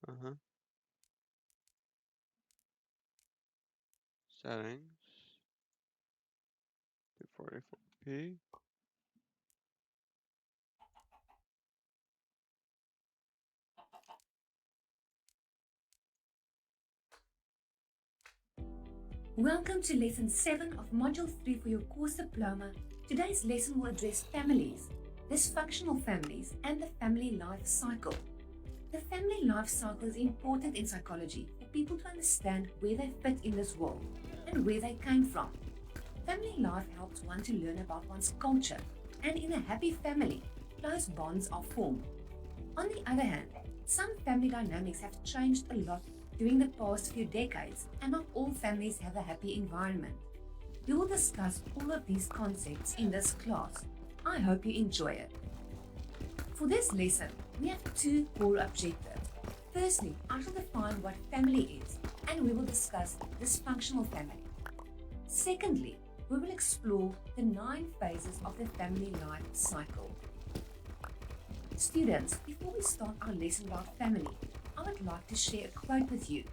Uh-huh. Settings. 244p. Welcome to Lesson 7 of Module 3 for your course diploma. Today's lesson will address families, dysfunctional families, and the family life cycle. The family life cycle is important in psychology for people to understand where they fit in this world and where they came from. Family life helps one to learn about one's culture, and in a happy family, close bonds are formed. On the other hand, some family dynamics have changed a lot during the past few decades, and not all families have a happy environment. We will discuss all of these concepts in this class. I hope you enjoy it. For this lesson, we have two core objectives. Firstly, I shall define what family is, and we will discuss dysfunctional family. Secondly, we will explore the 9 phases of the family life cycle. Students, before we start our lesson about family, I would like to share a quote with you.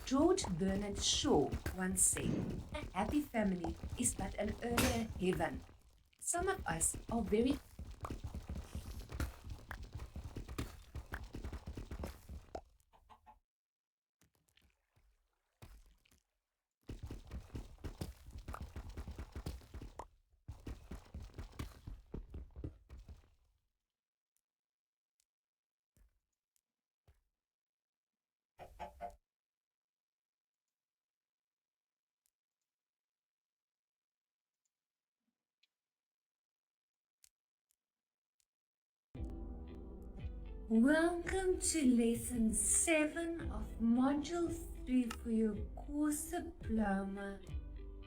George Bernard Shaw once said, "A happy family is but an earlier heaven." Some of us are very Welcome to Lesson 7 of Module 3 for your course diploma.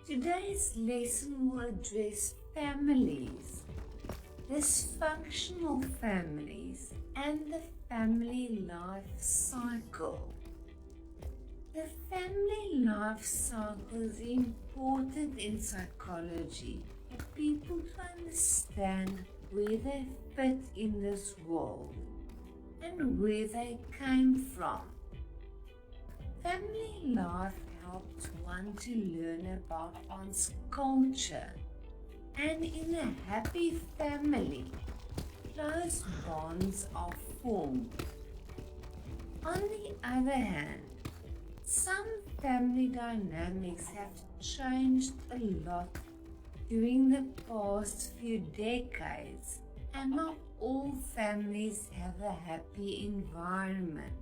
Today's lesson will address families, dysfunctional families, and the family life cycle. The family life cycle is important in psychology for people to understand where they fit in this world and where they came from. Family life helps one to learn about one's culture, and in a happy family, close bonds are formed. On the other hand, some family dynamics have changed a lot during the past few decades, and not all families have a happy environment.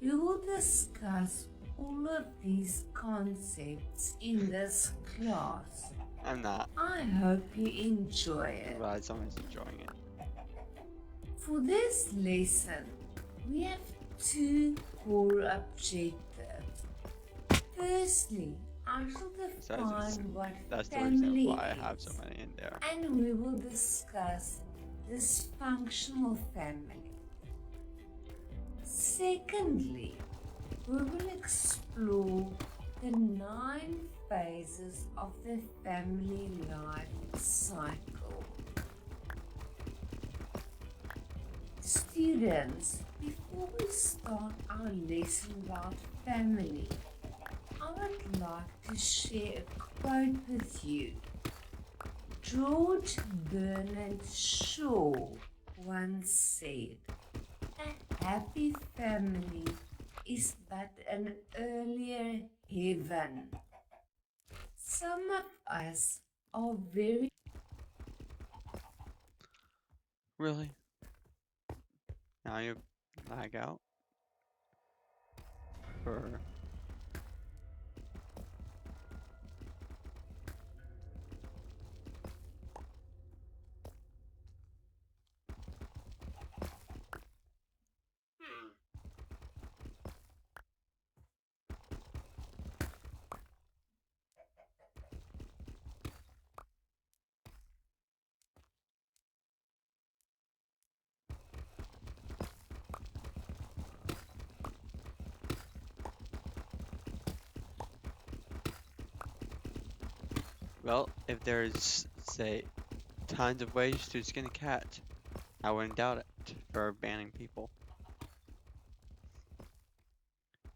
We will discuss all of these concepts in this class. I'm not, I hope you enjoy it. but someone's enjoying it. For this lesson, we have two core objectives. Firstly, I shall define what That's the reason family why I have so is, many in there. and we will discuss dysfunctional family. Secondly, we will explore the 9 phases of the family life cycle. Students, before we start our lesson about family, I would like to share a quote with you. George Bernard Shaw once said, "A happy family is but an earlier heaven." Some of us are very... Really? Now you lag out? Or... Well, if there's, say, tons of ways to skin a cat, I wouldn't doubt it for banning people.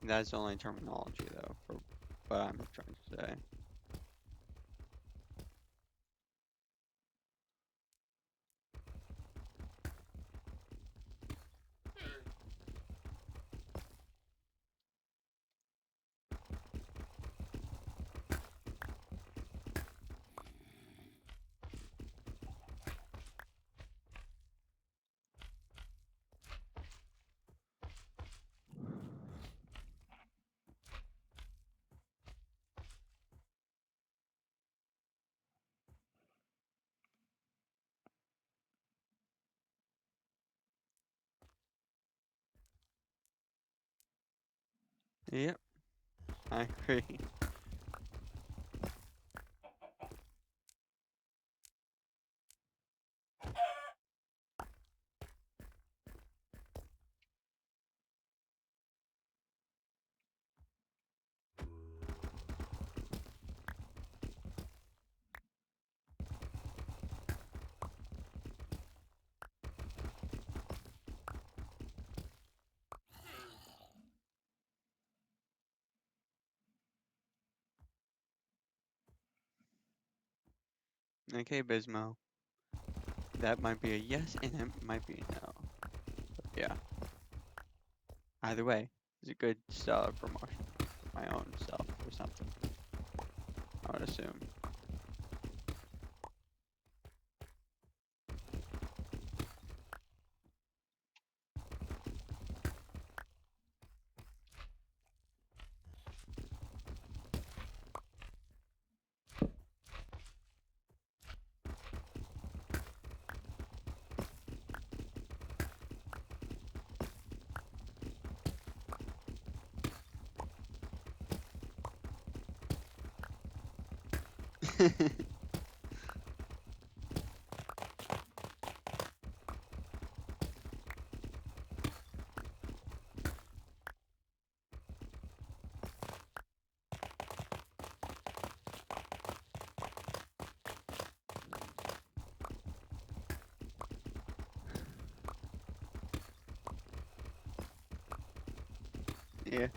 That's the only terminology, though, for what I'm trying to say. Yep, I agree. Okay, Bismo. That might be a yes, and it might be a no. Yeah. Either way, it's a good stellar promotion for my own self or something, I would assume. Yeah.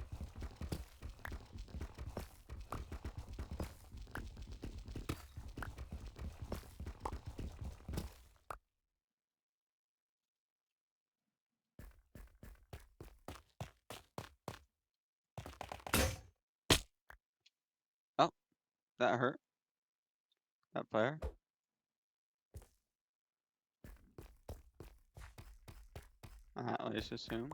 Oh, that hurt. That player. I at least assume.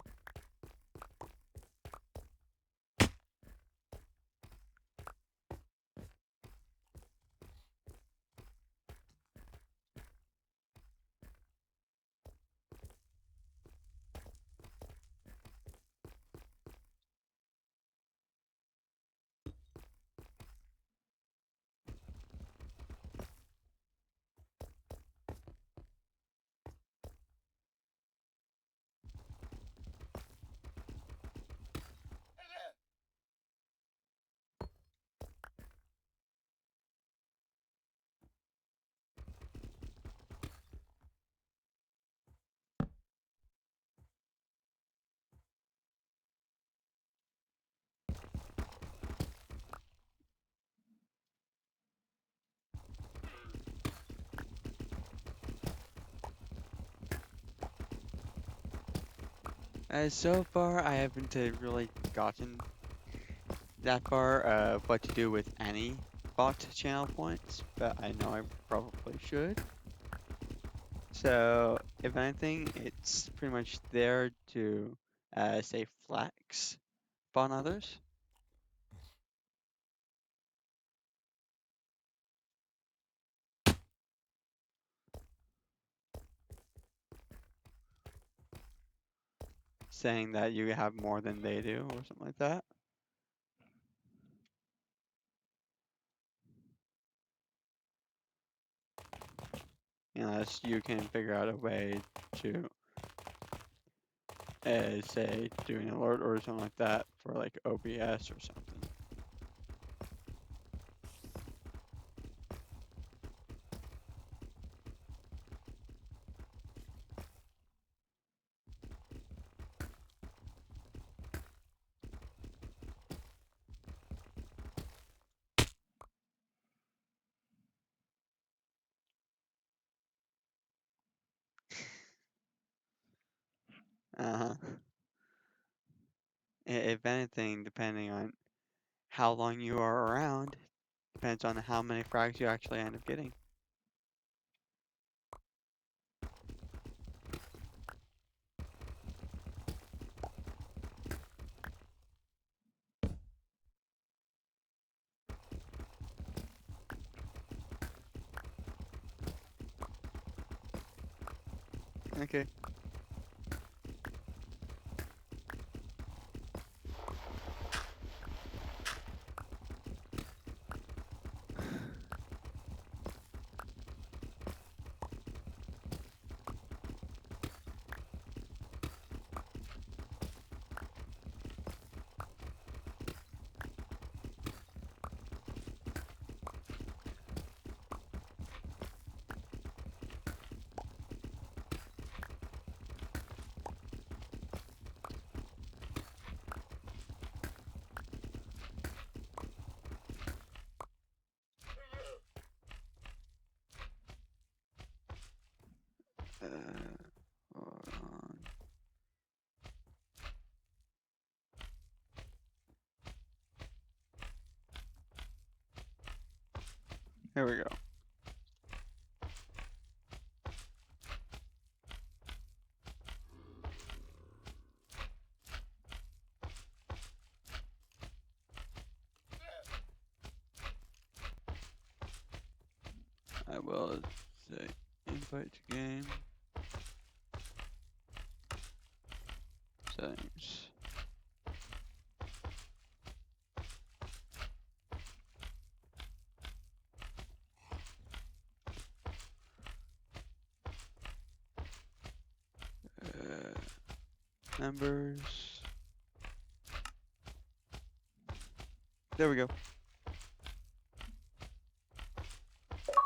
So far, I haven't really gotten that far what to do with any bot channel points, but I know I probably should. So, if anything, it's pretty much there to say flex upon others. Saying that you have more than they do or something like that. Unless you can figure out a way to say do an alert or something like that for like OBS or something. Uh-huh. If anything, depending on how long you are around, depends on how many frags you actually end up getting. Okay. Hold on. Here we go. I will say invite to game settings. Members. There we go.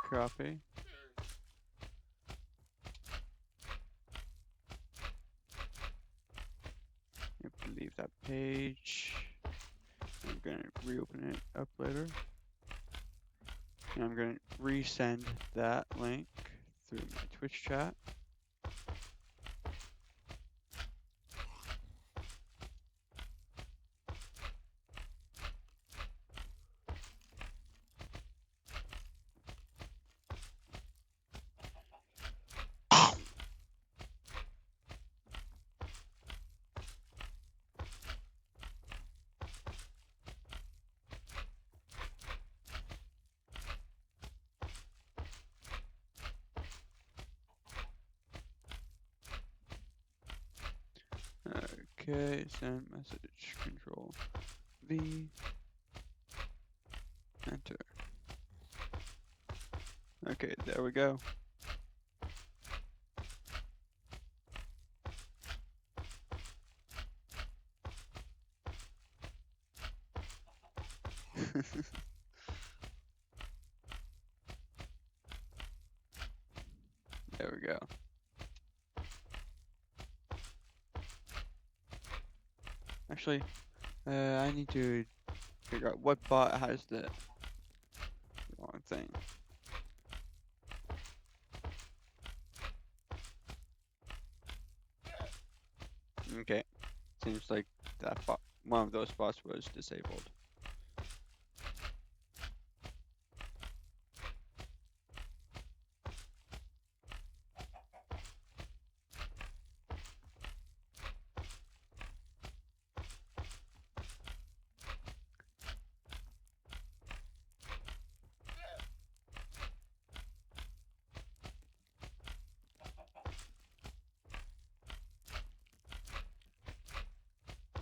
Copy. I believe that page. I'm gonna reopen it up later. And I'm gonna resend that link through my Twitch chat. Okay, send message, Control V, enter. Okay, there we go. There we go. Actually, I need to figure out what bot has the wrong thing. Okay, seems like that bot, one of those bots was disabled.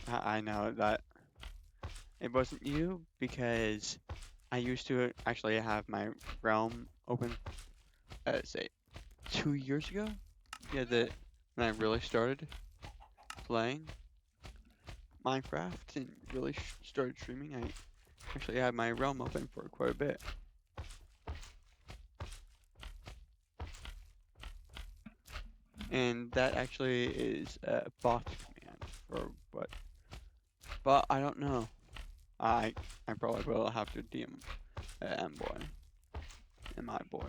I know that it wasn't you because I used to actually have my realm open, say, 2 years ago. Yeah, when I really started playing Minecraft and really started streaming, I actually had my realm open for quite a bit. And that actually is a bot command for what, but I don't know. I probably will have to DM M-Boy and my boy.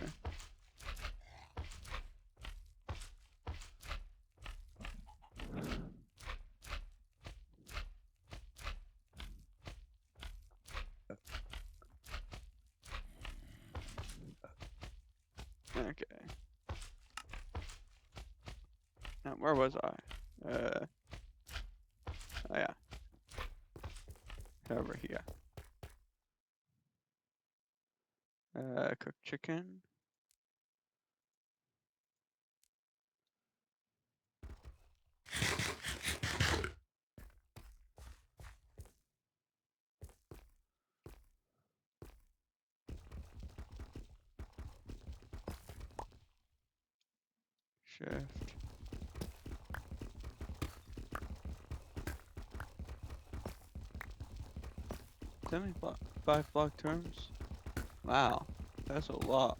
Okay. Now, where was I? Oh yeah, over here. Cooked chicken. Shift. Five block terms? Wow, that's a lot.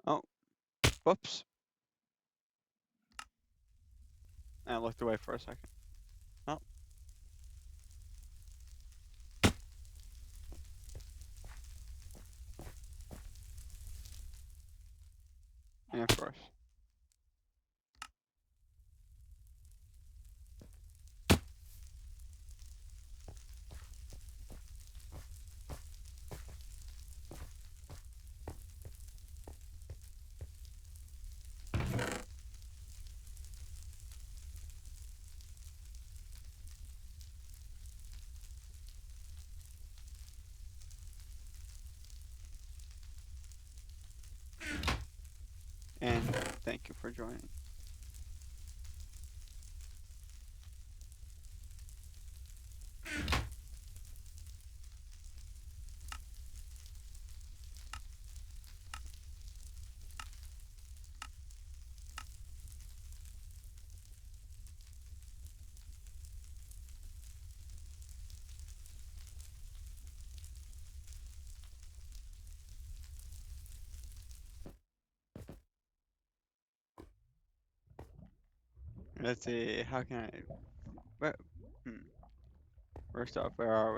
Oh, whoops. I looked away for a second. Oh. Yeah, of course. Thank you for joining. Let's see, how can I... Where, hmm. First off, where are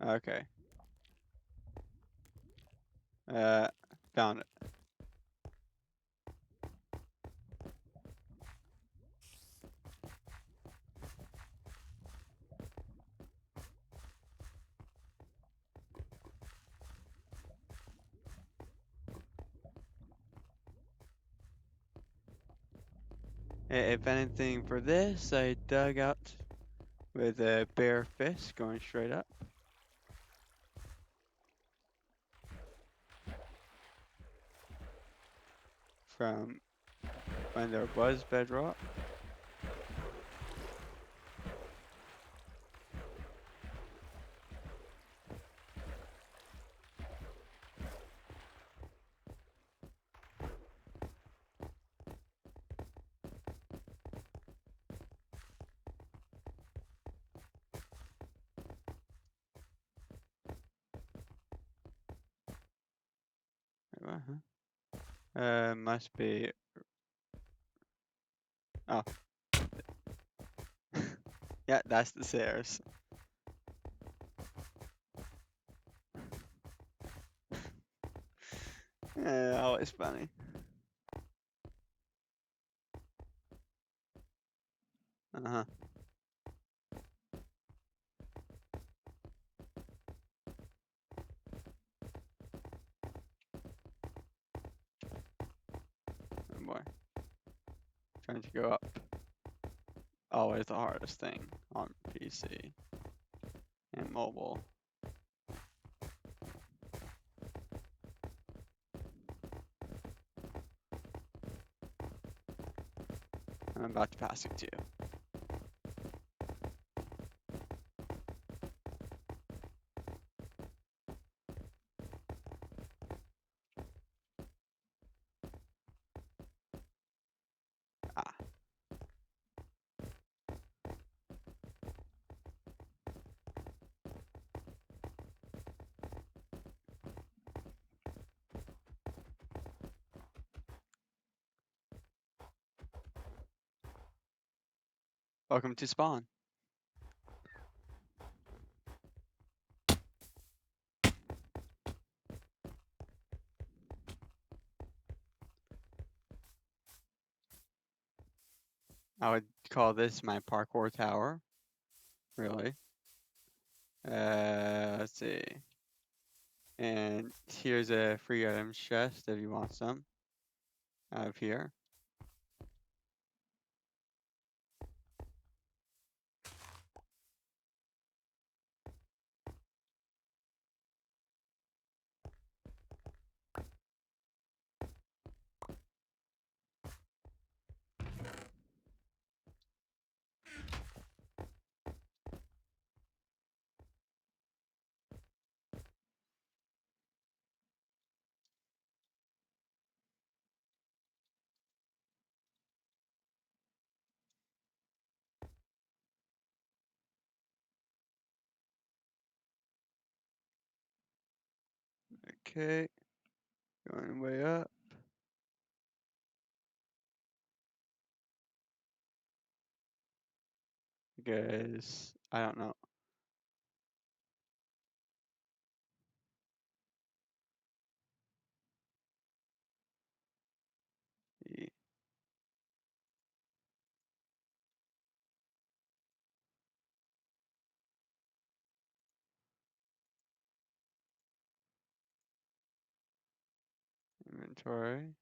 we? Okay. Found it. If anything for this, I dug out with a bare fist going straight up. From when there was bedrock. Must be... Oh. Yeah, that's the stairs. Always funny. Uh-huh. Oh boy. Trying to go up. Always the hardest thing on PC and mobile. I'm about to pass it to you. Ah. Welcome to spawn. I would call this my parkour tower. Really. Let's see. And here's a free items chest if you want some. Out of here. Okay. Going way up. Because I don't know. The inventory.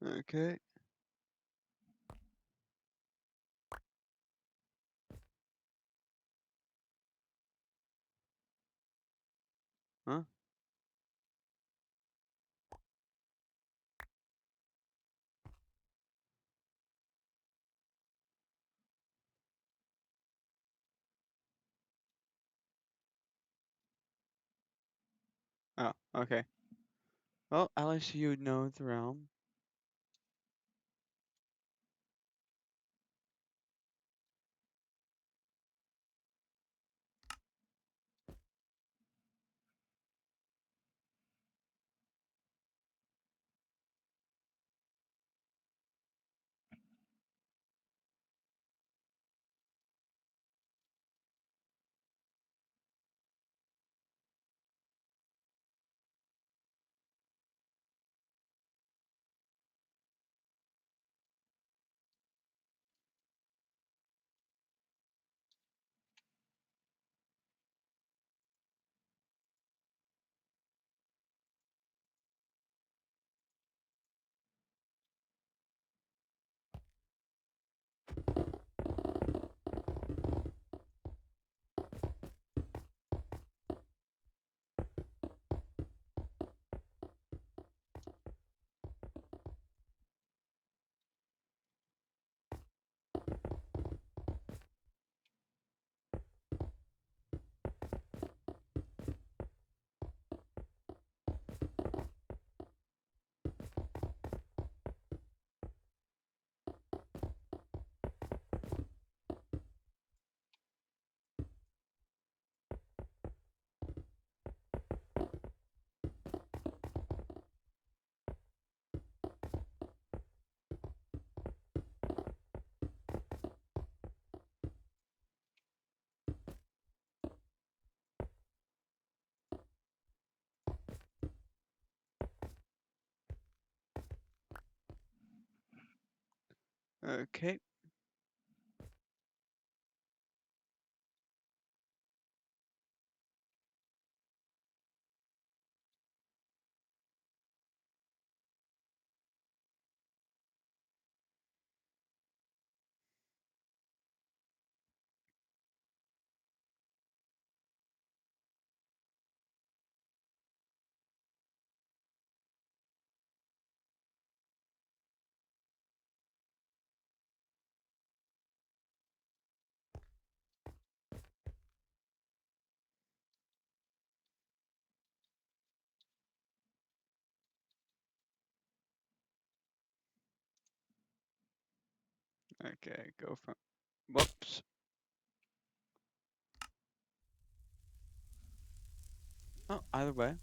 Okay. Huh? Oh, okay. Well, at least you know the realm. Okay. Okay, go from. Whoops. Oh, either way.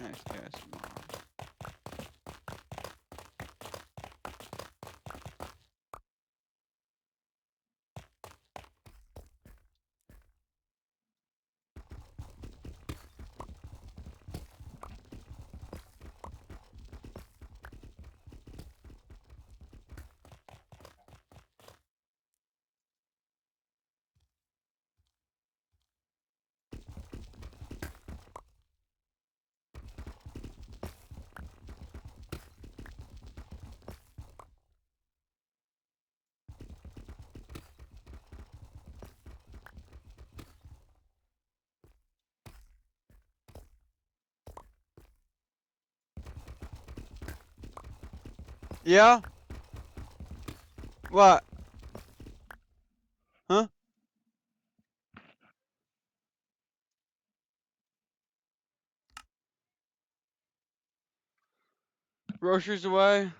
Next ASMR. Yeah? What? Huh? Groceries away?